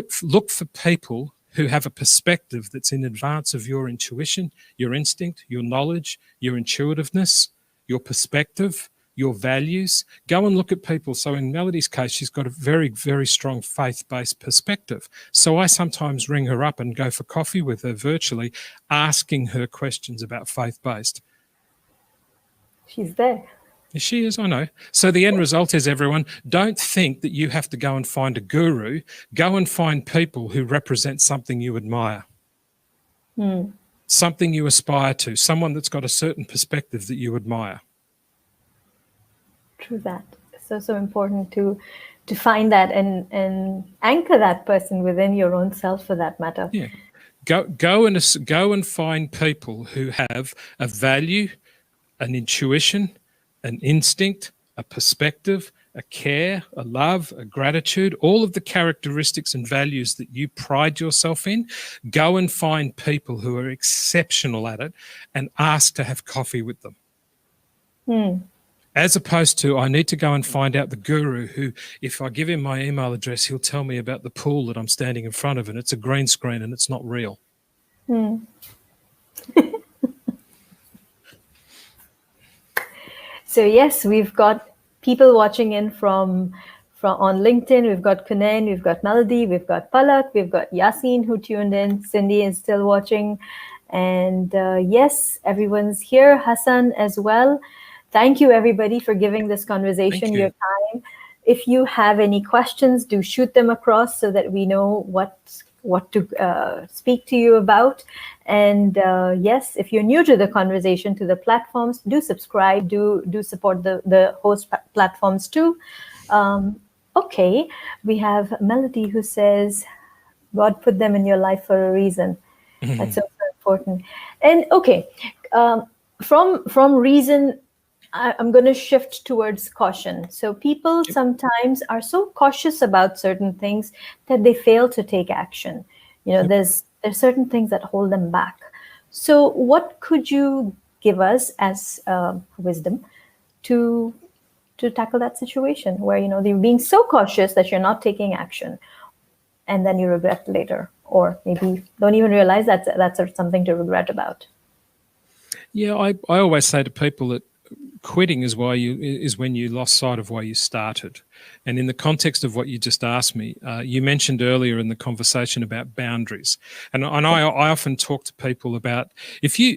for people who have a perspective that's in advance of your intuition, your instinct, your knowledge, your intuitiveness, your perspective, your values. Go and look at people. So in Melody's case, she's got a very, very strong faith-based perspective. So I sometimes ring her up and go for coffee with her virtually, asking her questions about faith-based. She's there. She is, I know. So the end result is, everyone, don't think that you have to go and find a guru. Go and find people who represent something you admire, something you aspire to, someone that's got a certain perspective that you admire. True that. So important to find that and anchor that person within your own self, for that matter. Yeah. Go and find people who have a value, an intuition, an instinct, a perspective, a care, a love, a gratitude, all of the characteristics and values that you pride yourself in. Go and find people who are exceptional at it and ask to have coffee with them. As opposed to, I need to go and find out the guru who, if I give him my email address, he'll tell me about the pool that I'm standing in front of, and it's a green screen and it's not real. So yes, we've got people watching in from on LinkedIn. We've got Kunen, we've got Melody, we've got Palak, we've got Yasin who tuned in. Cindy is still watching. And yes, everyone's here. Hassan as well. Thank you, everybody, for giving this conversation your time. If you have any questions, do shoot them across so that we know what to speak to you about. And yes, if you're new to the conversation, to the platforms, do subscribe, do support the host platforms too. Okay, we have Melody who says, God put them in your life for a reason. That's so important. And okay, from reason, I'm going to shift towards caution. So people sometimes are so cautious about certain things that they fail to take action. You know, there's certain things that hold them back. So what could you give us as wisdom to tackle that situation where, you know, you're being so cautious that you're not taking action and then you regret later, or maybe don't even realize that's something to regret about? Yeah, I always say to people that quitting is when you lost sight of why you started. And in the context of what you just asked me, you mentioned earlier in the conversation about boundaries. And I often talk to people about, if you,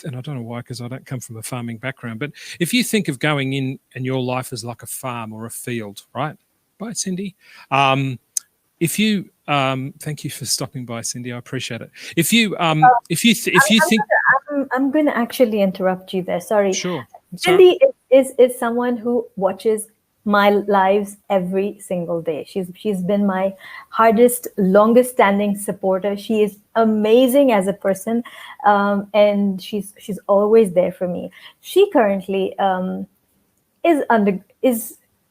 and I don't know why, because I don't come from a farming background, but if you think of going in and your life is like a farm or a field, right? Bye, Cindy. If you, thank you for stopping by, Cindy. I appreciate it. If you think, I'm going to actually interrupt you there. Sorry. Sure. Cindy is someone who watches my lives every single day. She's been my hardest, longest standing supporter. She is amazing as a person, and she's always there for me. She currently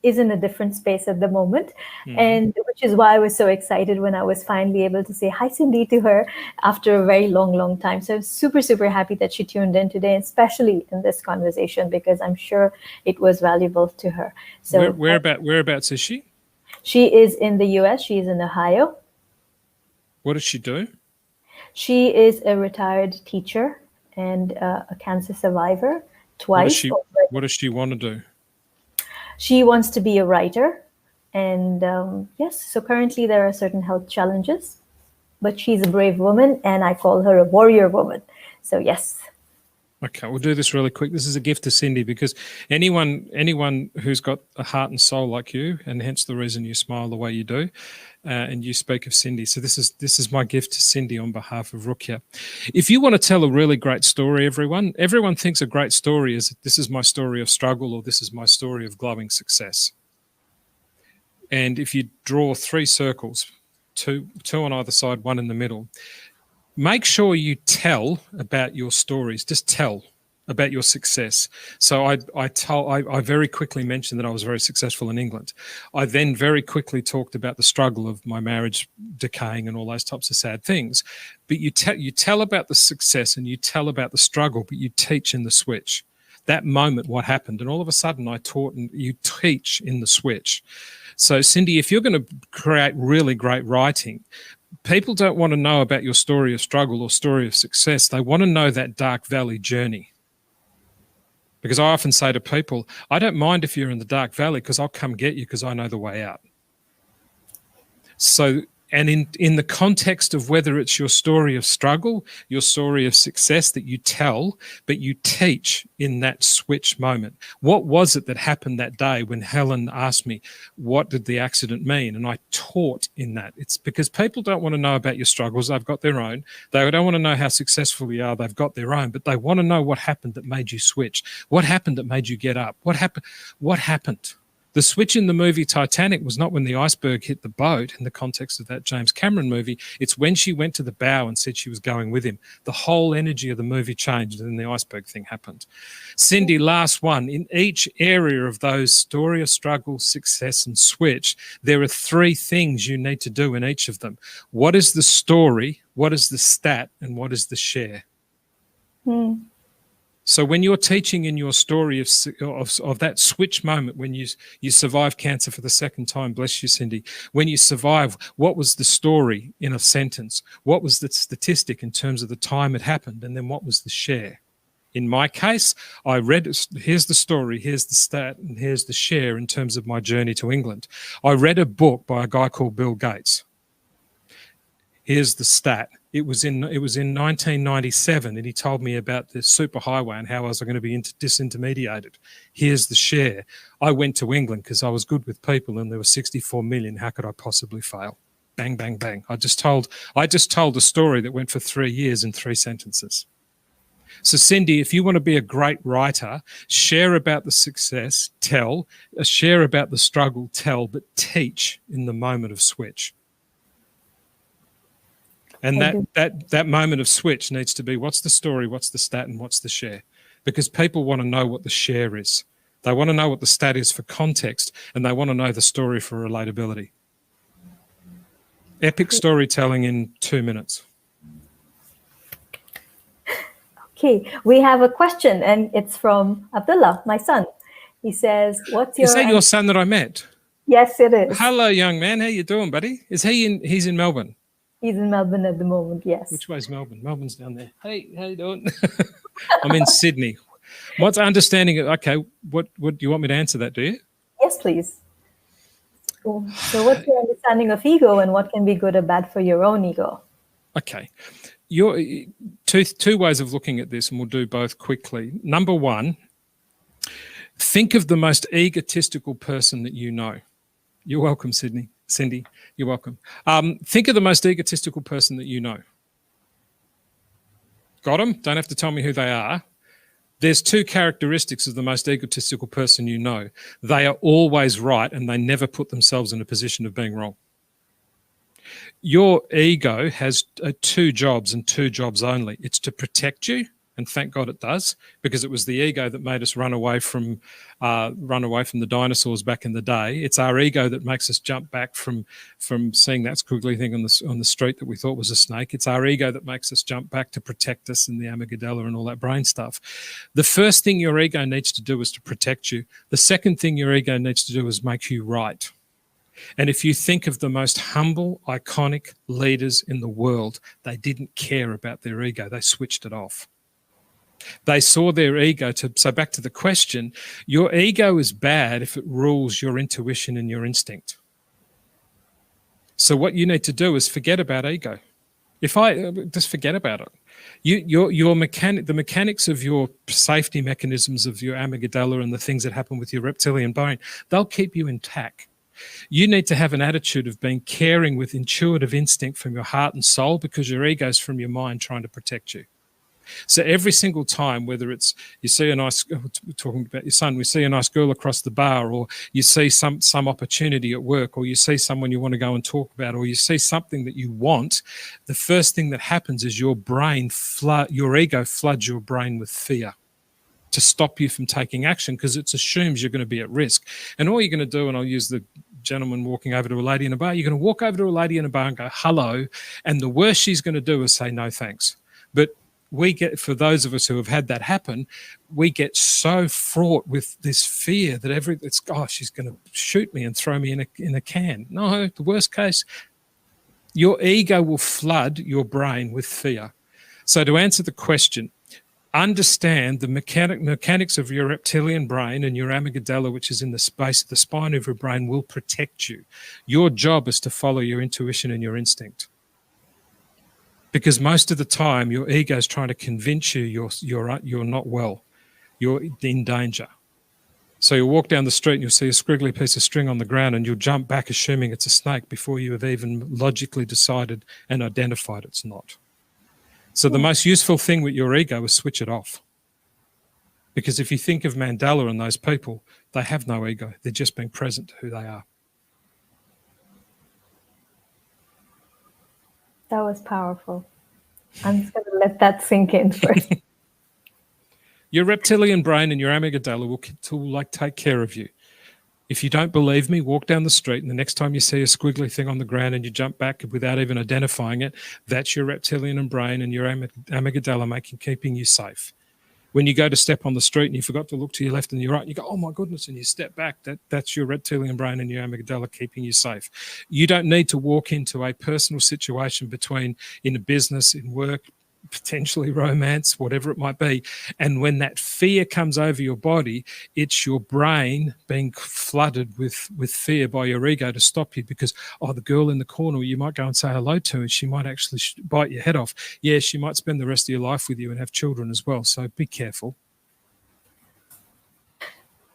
is in a different space at the moment, and which is why I was so excited when I was finally able to say hi, Cindy, to her after a very long time. So I'm super, super happy that she tuned in today, especially in this conversation, because I'm sure it was valuable to her. So whereabouts is she? She is in the US. She is in Ohio. What does she do? She is a retired teacher and a cancer survivor twice. What does she want to do? She wants to be a writer, and yes, so currently there are certain health challenges, but she's a brave woman, and I call her a warrior woman. So yes. Okay, we'll do this really quick. This is a gift to Cindy, because anyone who's got a heart and soul like you, and hence the reason you smile the way you do, and you speak of Cindy. So this is my gift to Cindy on behalf of Rukia. If you want to tell a really great story, everyone thinks a great story is, this is my story of struggle, or this is my story of glowing success. And if you draw 3 circles, two on either side, 1 in the middle, make sure you tell about your stories. Just tell. about your success. So I very quickly mentioned that I was very successful in England. I then very quickly talked about the struggle of my marriage decaying and all those types of sad things. But you tell about the success and you tell about the struggle, but you teach in the switch. That moment, what happened, and all of a sudden I taught and you teach in the switch. So Cindy, if you're going to create really great writing, people don't want to know about your story of struggle or story of success. They want to know that dark valley journey. Because I often say to people, I don't mind if you're in the dark valley because I'll come get you because I know the way out. So, and in the context of whether it's your story of struggle, your story of success that you tell, but you teach in that switch moment. What was it that happened that day when Helen asked me, what did the accident mean? And I taught in that. It's because people don't want to know about your struggles. They've got their own. They don't want to know how successful you are. They've got their own, but they want to know what happened that made you switch. What happened that made you get up? What happened? What happened? The switch in the movie Titanic was not when the iceberg hit the boat in the context of that James Cameron movie. It's when she went to the bow and said she was going with him. The whole energy of the movie changed and then the iceberg thing happened. Cindy, last one. In each area of those story of struggle, success and switch, there are three things you need to do in each of them. What is the story? What is the stat? And what is the share? So when you're teaching in your story of that switch moment, when you survive cancer for the second time, bless you, Cindy, when you survive, what was the story in a sentence? What was the statistic in terms of the time it happened? And then what was the share? In my case, I read, here's the story, here's the stat, and here's the share in terms of my journey to England. I read a book by a guy called Bill Gates. Here's the stat. It was in 1997, and he told me about the superhighway and how I was going to be disintermediated. Here's the share. I went to England because I was good with people, and there were 64 million. How could I possibly fail? Bang, bang, bang. I just told a story that went for 3 years in 3 sentences. So Cindy, if you want to be a great writer, share about the success, tell. Share about the struggle, tell, but teach in the moment of switch. And that moment of switch needs to be, what's the story, what's the stat, and what's the share? Because people want to know what the share is. They want to know what the stat is for context, and they want to know the story for relatability. Epic storytelling in 2 minutes. Okay, we have a question, and it's from Abdullah, my son. He says, "What's your?" Is that your son that I met? Yes, it is. Hello, young man. How you doing, buddy? Is he in? He's in Melbourne. He's in Melbourne at the moment. Yes. Which way's Melbourne? Melbourne's down there. Hey, how you doing? I'm in Sydney. What's understanding? Okay, what do you want me to answer that? Do you? Yes, please. So what's your understanding of ego, and what can be good or bad for your own ego? Okay. Your two ways of looking at this, and we'll do both quickly. Number one, think of the most egotistical person that you know. You're welcome, Cindy, you're welcome. Think of the most egotistical person that you know. Got them? Don't have to tell me who they are. There's 2 characteristics of the most egotistical person you know. They are always right, and they never put themselves in a position of being wrong. Your ego has 2 jobs and 2 jobs only. It's to protect you, and thank God it does, because it was the ego that made us run away from the dinosaurs back in the day. It's our ego that makes us jump back from seeing that squiggly thing on the street that we thought was a snake. It's our ego that makes us jump back to protect us in the amygdala and all that brain stuff. The first thing your ego needs to do is to protect you. The second thing your ego needs to do is make you right. And if you think of the most humble, iconic leaders in the world, they didn't care about their ego. They switched it off. They saw their ego so back to the question, your ego is bad if it rules your intuition and your instinct. So what you need to do is forget about ego. Just forget about it. The mechanics of your safety mechanisms of your amygdala and the things that happen with your reptilian brain, they'll keep you intact. You need to have an attitude of being caring with intuitive instinct from your heart and soul, because your ego's from your mind trying to protect you. So every single time, whether it's you see a nice, talking about your son, we see a nice girl across the bar, or you see some opportunity at work, or you see someone you want to go and talk about, or you see something that you want, the first thing that happens is your ego floods your brain with fear. to stop you from taking action because it assumes you're going to be at risk. And all you're going to do, and I'll use the gentleman walking over to a lady in a bar, you're going to walk over to a lady in a bar and go, hello. And the worst she's going to do is say, no, thanks. But we get, for those of us who have had that happen, we get so fraught with this fear that it's, oh, she's going to shoot me and throw me in a can. No, the worst case, your ego will flood your brain with fear. So to answer the question, understand the mechanics of your reptilian brain and your amygdala, which is in the space of the spine of your brain, will protect you. Your job is to follow your intuition and your instinct. Because most of the time, your ego is trying to convince you you're not well, you're in danger. So you'll walk down the street and you'll see a squiggly piece of string on the ground and you'll jump back assuming it's a snake before you have even logically decided and identified it's not. So the most useful thing with your ego is switch it off. Because if you think of Mandela and those people, they have no ego. They're just being present to who they are. That was powerful. I'm just going to let that sink in first. Your reptilian brain and your amygdala will take care of you. If you don't believe me, walk down the street and the next time you see a squiggly thing on the ground and you jump back without even identifying it, that's your reptilian brain and your amygdala keeping you safe. When you go to step on the street and you forgot to look to your left and your right, and you go, oh my goodness, and you step back, that's your reptilian brain and your amygdala keeping you safe. You don't need to walk into a personal situation in a business, in work, potentially romance, whatever it might be. And when that fear comes over your body, it's your brain being flooded with fear by your ego to stop you because, oh, the girl in the corner you might go and say hello to and she might actually bite your head off. Yeah, she might spend the rest of your life with you and have children as well. So be careful.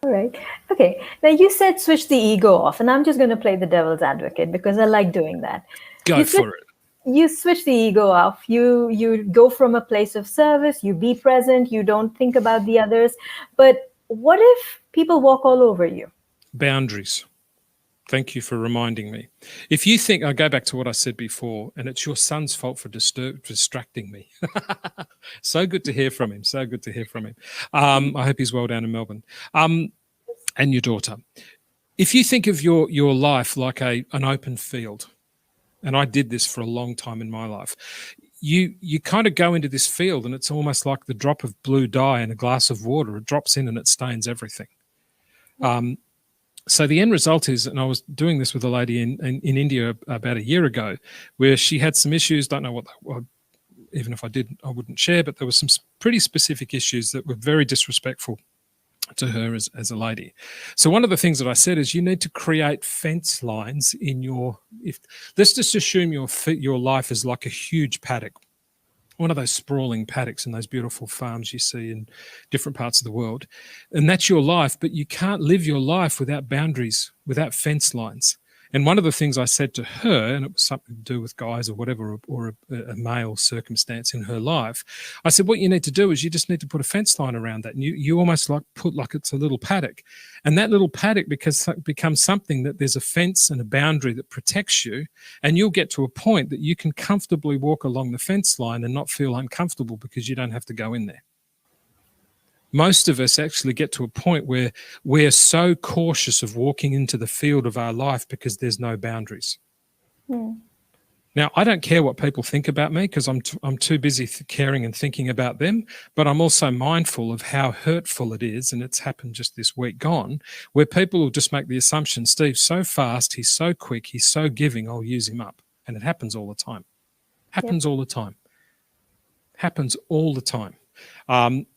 All right. Okay. Now you said switch the ego off, and I'm just going to play the devil's advocate because I like doing that. Go for it. You switch the ego off. You go from a place of service, you be present, you don't think about the others. But what if people walk all over you? Boundaries. Thank you for reminding me. If you think, I'll go back to what I said before, and it's your son's fault for distracting me. So good to hear from him. So good to hear from him. I hope he's well down in Melbourne. And your daughter. If you think of your life like an open field, and I did this for a long time in my life, you kind of go into this field and it's almost like the drop of blue dye in a glass of water. It drops in and it stains everything. So the end result is, and I was doing this with a lady in India about a year ago, where she had some issues, don't know what they were, even if I did, I wouldn't share, but there were some pretty specific issues that were very disrespectful to her as a lady. So one of the things that I said is you need to create fence lines in let's just assume your life is like a huge paddock, one of those sprawling paddocks in those beautiful farms you see in different parts of the world. And that's your life, but you can't live your life without boundaries, without fence lines. And one of the things I said to her, and it was something to do with guys or whatever, or a male circumstance in her life, I said, what you need to do is you just need to put a fence line around that. And you almost put like it's a little paddock. And that little paddock becomes something that there's a fence and a boundary that protects you. And you'll get to a point that you can comfortably walk along the fence line and not feel uncomfortable because you don't have to go in there. Most of us actually get to a point where we're so cautious of walking into the field of our life because there's no boundaries. Now, I don't care what people think about me because I'm too busy caring and thinking about them, but I'm also mindful of how hurtful it is, and it's happened just this week gone, where people will just make the assumption, Steve's so fast, he's so quick, he's so giving, I'll use him up. And it happens all the time. Happens all the time. Happens all the time.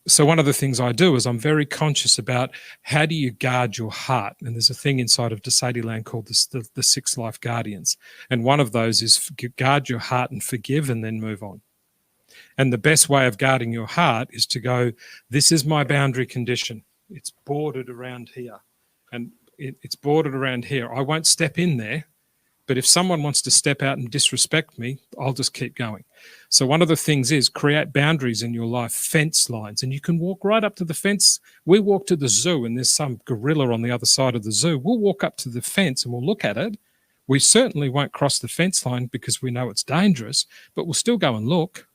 So one of the things I do is I'm very conscious about how do you guard your heart. And there's a thing inside of Sede land called the 6 life guardians. And one of those is guard your heart and forgive and then move on. And the best way of guarding your heart is to go, this is my boundary condition. It's bordered around here. And it's bordered around here. I won't step in there. But if someone wants to step out and disrespect me, I'll just keep going. So one of the things is create boundaries in your life, fence lines, and you can walk right up to the fence. We walk to the zoo and there's some gorilla on the other side of the zoo. We'll walk up to the fence and we'll look at it. We certainly won't cross the fence line because we know it's dangerous, but we'll still go and look.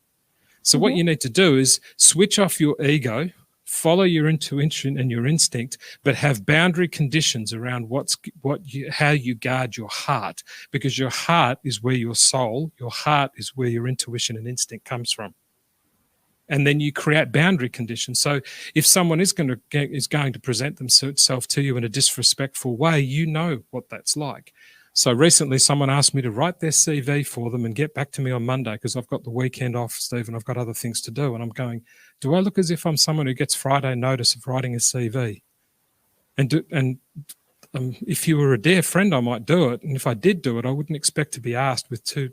So what you need to do is switch off your ego, follow your intuition and your instinct, but have boundary conditions around how you guard your heart, because your heart is where your soul, your heart is where your intuition and instinct comes from. And then you create boundary conditions. So if someone is going to present themselves to you in a disrespectful way, you know what that's like. So recently someone asked me to write their CV for them and get back to me on Monday because I've got the weekend off, Steve, and I've got other things to do. And I'm going, do I look as if I'm someone who gets Friday notice of writing a CV? If you were a dear friend, I might do it. And if I did do it, I wouldn't expect to be asked with 2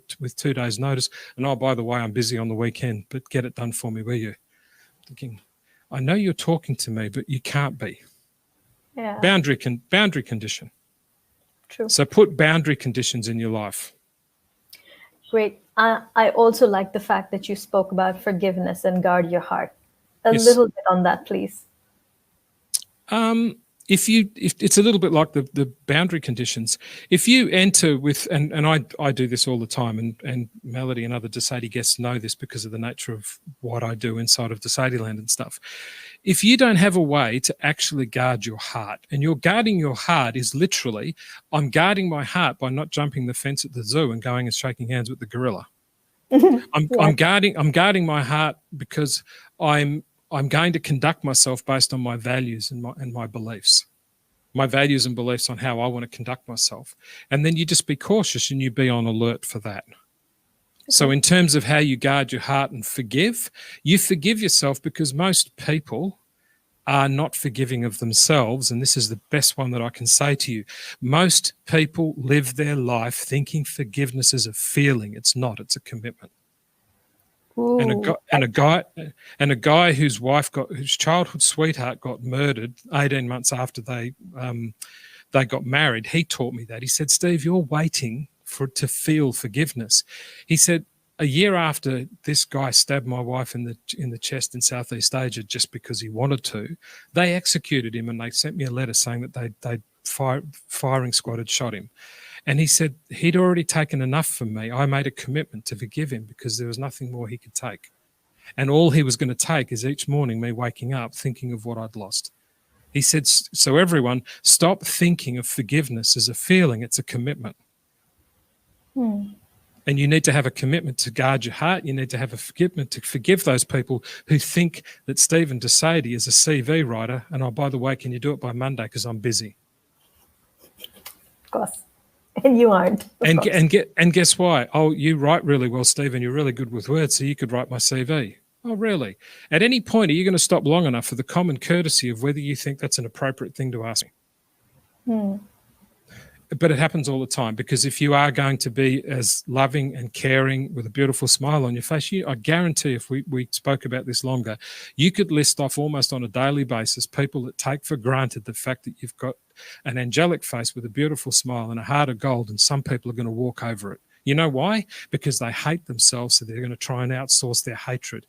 days notice. And oh, by the way, I'm busy on the weekend, but get it done for me, will you? Thinking, I know you're talking to me, but you can't be. Yeah. Boundary condition. True. So put boundary conditions in your life. Great. I also like the fact that you spoke about forgiveness and guard your heart. A Yes. little bit on that, please. If it's a little bit like the boundary conditions, if you enter with, and I do this all the time, and Melody and other Sede guests know this because of the nature of what I do inside of Sede land and stuff. If you don't have a way to actually guard your heart, and you're guarding your heart is literally, I'm guarding my heart by not jumping the fence at the zoo and going and shaking hands with the gorilla. I'm guarding my heart because I'm going to conduct myself based on my values and my beliefs, my values and beliefs on how I want to conduct myself. And then you just be cautious and you be on alert for that. Okay. So in terms of how you guard your heart and forgive, you forgive yourself because most people are not forgiving of themselves. And this is the best one that I can say to you. Most people live their life thinking forgiveness is a feeling. It's not, it's a commitment. Ooh. And a guy whose childhood sweetheart got murdered 18 months after they got married. He taught me that. He said, Steve, you're waiting to feel forgiveness. He said, a year after this guy stabbed my wife in the chest in Southeast Asia just because he wanted to, they executed him and they sent me a letter saying that they firing squad had shot him. And he said he'd already taken enough from me. I made a commitment to forgive him because there was nothing more he could take. And all he was going to take is each morning me waking up thinking of what I'd lost. He said, so everyone, stop thinking of forgiveness as a feeling. It's a commitment. And you need to have a commitment to guard your heart. You need to have a commitment to forgive those people who think that Stephen Sede is a CV writer. And oh, by the way, can you do it by Monday because I'm busy? Of course. And you aren't. And guess why? Oh, you write really well, Stephen. You're really good with words, so you could write my CV. Oh, really? At any point, are you going to stop long enough for the common courtesy of whether you think that's an appropriate thing to ask me? But it happens all the time, because if you are going to be as loving and caring with a beautiful smile on your face, I guarantee if we spoke about this longer, you could list off almost on a daily basis people that take for granted the fact that you've got an angelic face with a beautiful smile and a heart of gold, and some people are going to walk over it. You know why? Because they hate themselves, so they're going to try and outsource their hatred.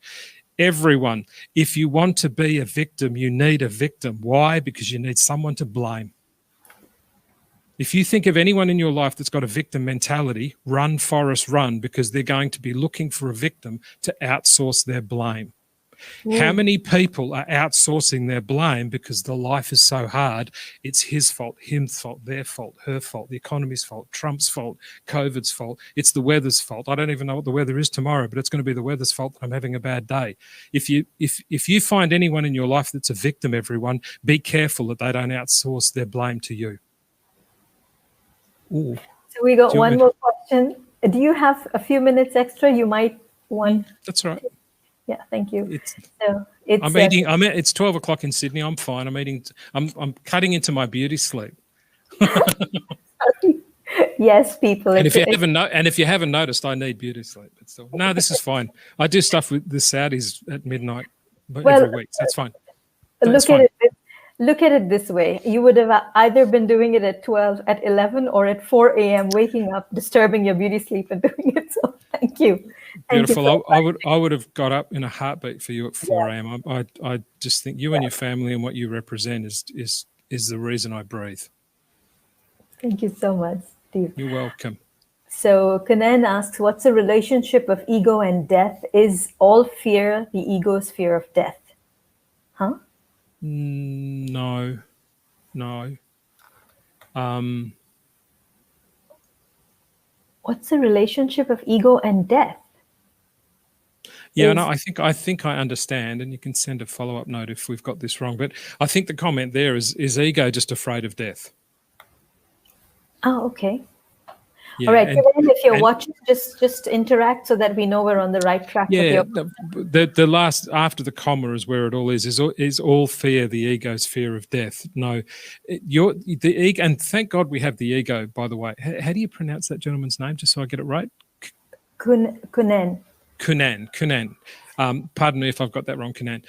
Everyone, if you want to be a victim, you need a victim. Why? Because you need someone to blame. If you think of anyone in your life that's got a victim mentality, run, Forrest, run, because they're going to be looking for a victim to outsource their blame. How many people are outsourcing their blame because the life is so hard? It's his fault, him's fault, their fault, her fault, the economy's fault, Trump's fault, COVID's fault. It's the weather's fault. I don't even know what the weather is tomorrow, but it's going to be the weather's fault that I'm having a bad day. If you find anyone in your life that's a victim, everyone, be careful that they don't outsource their blame to you. Ooh. So we got one more question. Do you have a few minutes extra? You might want. That's right. Yeah, thank you. It's 12 o'clock in Sydney. I'm fine. I'm cutting into my beauty sleep. Yes, people. And if you haven't noticed, I need beauty sleep. But still, no, this is fine. I do stuff with the Saudis at midnight every week. So that's fine. Look at it this way. You would have either been doing it at 12, at 11, or at 4 a.m., waking up, disturbing your beauty sleep and doing it. So thank you. Beautiful. I would have got up in a heartbeat for you at 4 a.m. I just think you and your family and what you represent is the reason I breathe. Thank you so much, Steve. You're welcome. So Kanan asks, what's the relationship of ego and death? Is all fear the ego's fear of death? Huh? No. What's the relationship of ego and death? Yeah, no, I think I understand, and you can send a follow-up note if we've got this wrong. But I think the comment there is ego just afraid of death? Oh, okay. Yeah, all right. So then if you're watching, just interact so that we know we're on the right track. Yeah, the last after the comma is where it all is all fear the ego's fear of death. No, the ego, and thank God we have the ego. By the way, how do you pronounce that gentleman's name? Just so I get it right. Kunan. Kunan. Pardon me if I've got that wrong, Kunan.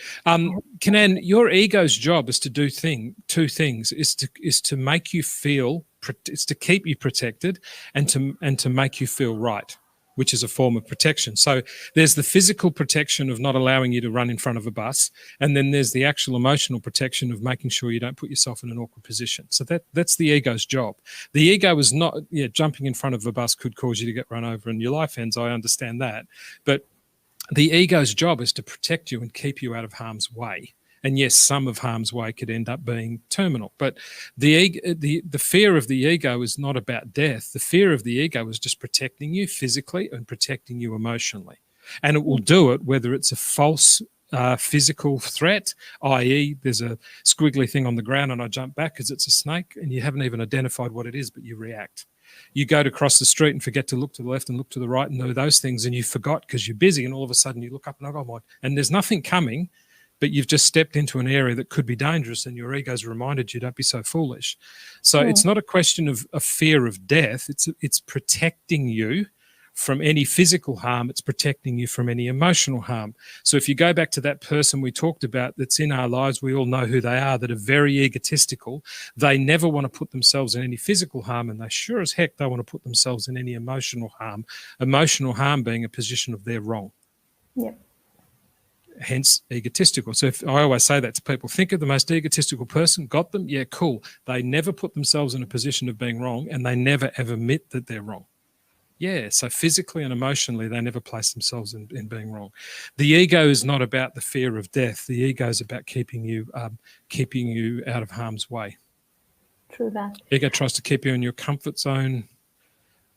Kunan, your ego's job is to do two things: is to make you feel, it's to keep you protected, and to make you feel right, which is a form of protection. So there's the physical protection of not allowing you to run in front of a bus, and then there's the actual emotional protection of making sure you don't put yourself in an awkward position. So that's the ego's job. The ego is not, jumping in front of a bus could cause you to get run over and your life ends. I understand that. But the ego's job is to protect you and keep you out of harm's way. And yes, some of harm's way could end up being terminal. But the fear of the ego is not about death. The fear of the ego is just protecting you physically and protecting you emotionally. And it will do it whether it's a false physical threat, i.e. there's a squiggly thing on the ground and I jump back because it's a snake and you haven't even identified what it is, but you react. You go to cross the street and forget to look to the left and look to the right and do those things, and you forgot because you're busy, and all of a sudden you look up and oh my, and there's nothing coming, but you've just stepped into an area that could be dangerous and your ego's reminded you, don't be so foolish. So it's not a question of a fear of death. It's protecting you from any physical harm. It's protecting you from any emotional harm. So if you go back to that person we talked about that's in our lives, we all know who they are, that are very egotistical. They never want to put themselves in any physical harm, and they sure as heck don't want to put themselves in any emotional harm. Emotional harm being a position of their wrong. Yep. Hence egotistical. So if I always say that to people, think of the most egotistical person, got them? Yeah, cool. They never put themselves in a position of being wrong, and they never ever admit that they're wrong. Yeah, so physically and emotionally, they never place themselves in being wrong. The ego is not about the fear of death. The ego is about keeping you out of harm's way. True that. Ego tries to keep you in your comfort zone.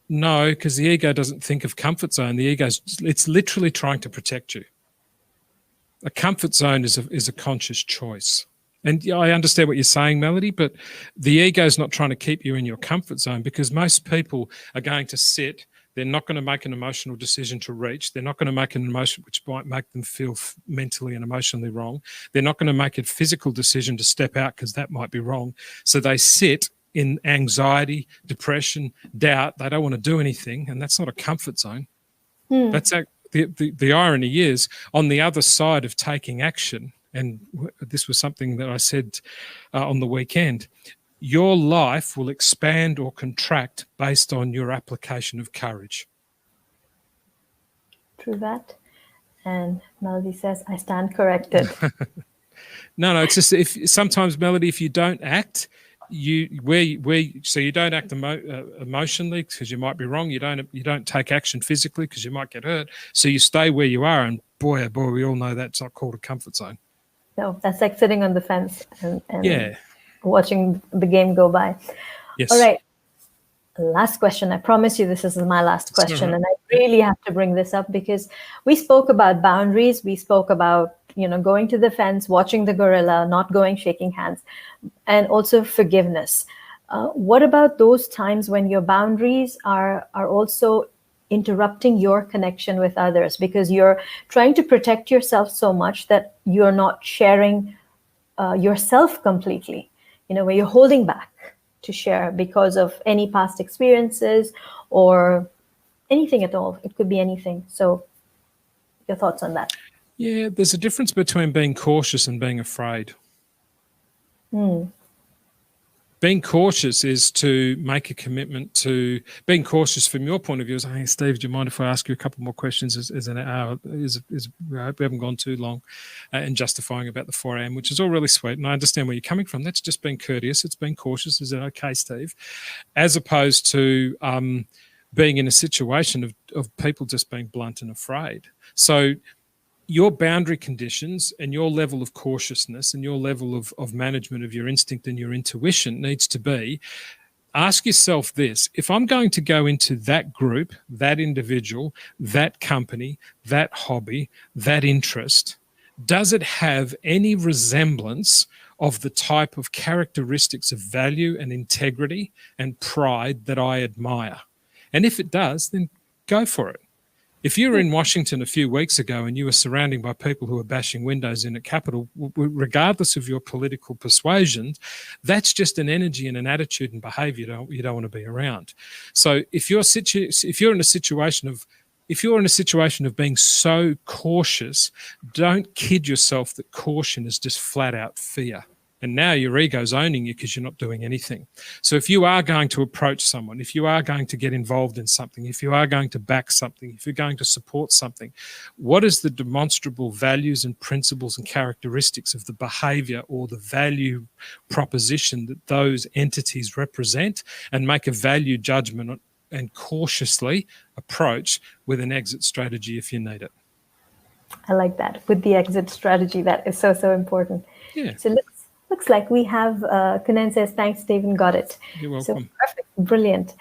No, because the ego doesn't think of comfort zone. The ego it's literally trying to protect you. A comfort zone is a conscious choice. And I understand what you're saying, Melody, but the ego is not trying to keep you in your comfort zone, because most people are going to sit. They're not going to make an emotional decision to reach. They're not going to make an emotion which might make them feel mentally and emotionally wrong. They're not going to make a physical decision to step out because that might be wrong. So they sit in anxiety, depression, doubt. They don't want to do anything, and that's not a comfort zone. That's the irony is, on the other side of taking action, and this was something that I said on the weekend, your life will expand or contract based on your application of courage. True that. And Melody says, I stand corrected. No, it's just sometimes, Melody, if you don't act, you don't act emotionally because you might be wrong. You don't take action physically because you might get hurt. So you stay where you are, and boy, oh boy, we all know that's not called a comfort zone. No, that's like sitting on the fence and watching the game go by. Yes. All right. Last question. I promise you this is my last question. Right. And I really have to bring this up because we spoke about boundaries. We spoke about, going to the fence, watching the gorilla, not going, shaking hands, and also forgiveness. What about those times when your boundaries are also interrupting your connection with others because you're trying to protect yourself so much that you're not sharing yourself completely, where you're holding back to share because of any past experiences or anything at all. It could be anything. So your thoughts on that? Yeah, there's a difference between being cautious and being afraid. Being cautious is to make a commitment to being cautious from your point of view. Is, hey, Steve, do you mind if I ask you a couple more questions? Is an hour? I hope we haven't gone too long, and justifying about the 4 a.m., which is all really sweet. And I understand where you're coming from. That's just being courteous. It's being cautious. Is it okay, Steve? As opposed to being in a situation of people just being blunt and afraid. So your boundary conditions and your level of cautiousness and your level of management of your instinct and your intuition needs to be, ask yourself this: if I'm going to go into that group, that individual, that company, that hobby, that interest, does it have any resemblance of the type of characteristics of value and integrity and pride that I admire? And if it does, then go for it. If you were in Washington a few weeks ago and you were surrounded by people who were bashing windows in a Capitol, regardless of your political persuasions, that's just an energy and an attitude and behavior you don't want to be around. So if you're in a situation of being so cautious, don't kid yourself that caution is just flat out fear. And now your ego's owning you because you're not doing anything. So if you are going to approach someone, if you are going to get involved in something, if you are going to back something, if you're going to support something, what is the demonstrable values and principles and characteristics of the behavior or the value proposition that those entities represent, and make a value judgment and cautiously approach with an exit strategy if you need it. I like that. With the exit strategy, that is so, so important. Yeah. So looks like we have, Kunan says, thanks, Stephen, got it. You're welcome. So perfect, brilliant.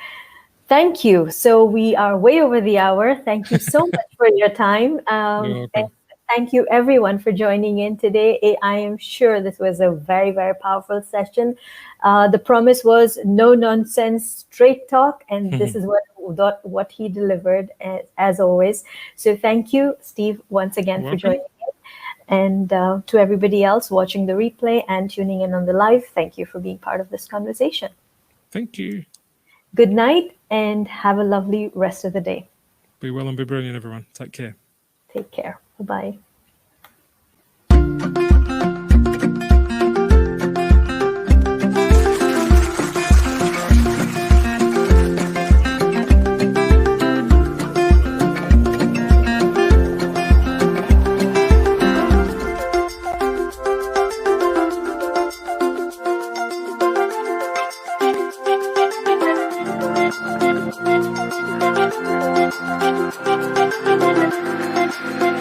Thank you. So we are way over the hour. Thank you so much for your time. You're welcome. Thank you, everyone, for joining in today. I am sure this was a very, very powerful session. The promise was no nonsense, straight talk, and this is what he delivered, as always. So thank you, Steve, once again for joining in. And to everybody else watching the replay and tuning in on the live, thank you for being part of this conversation. Thank you. Good night and have a lovely rest of the day. Be well and be brilliant, everyone. Take care. Take care. Bye-bye. Thank you.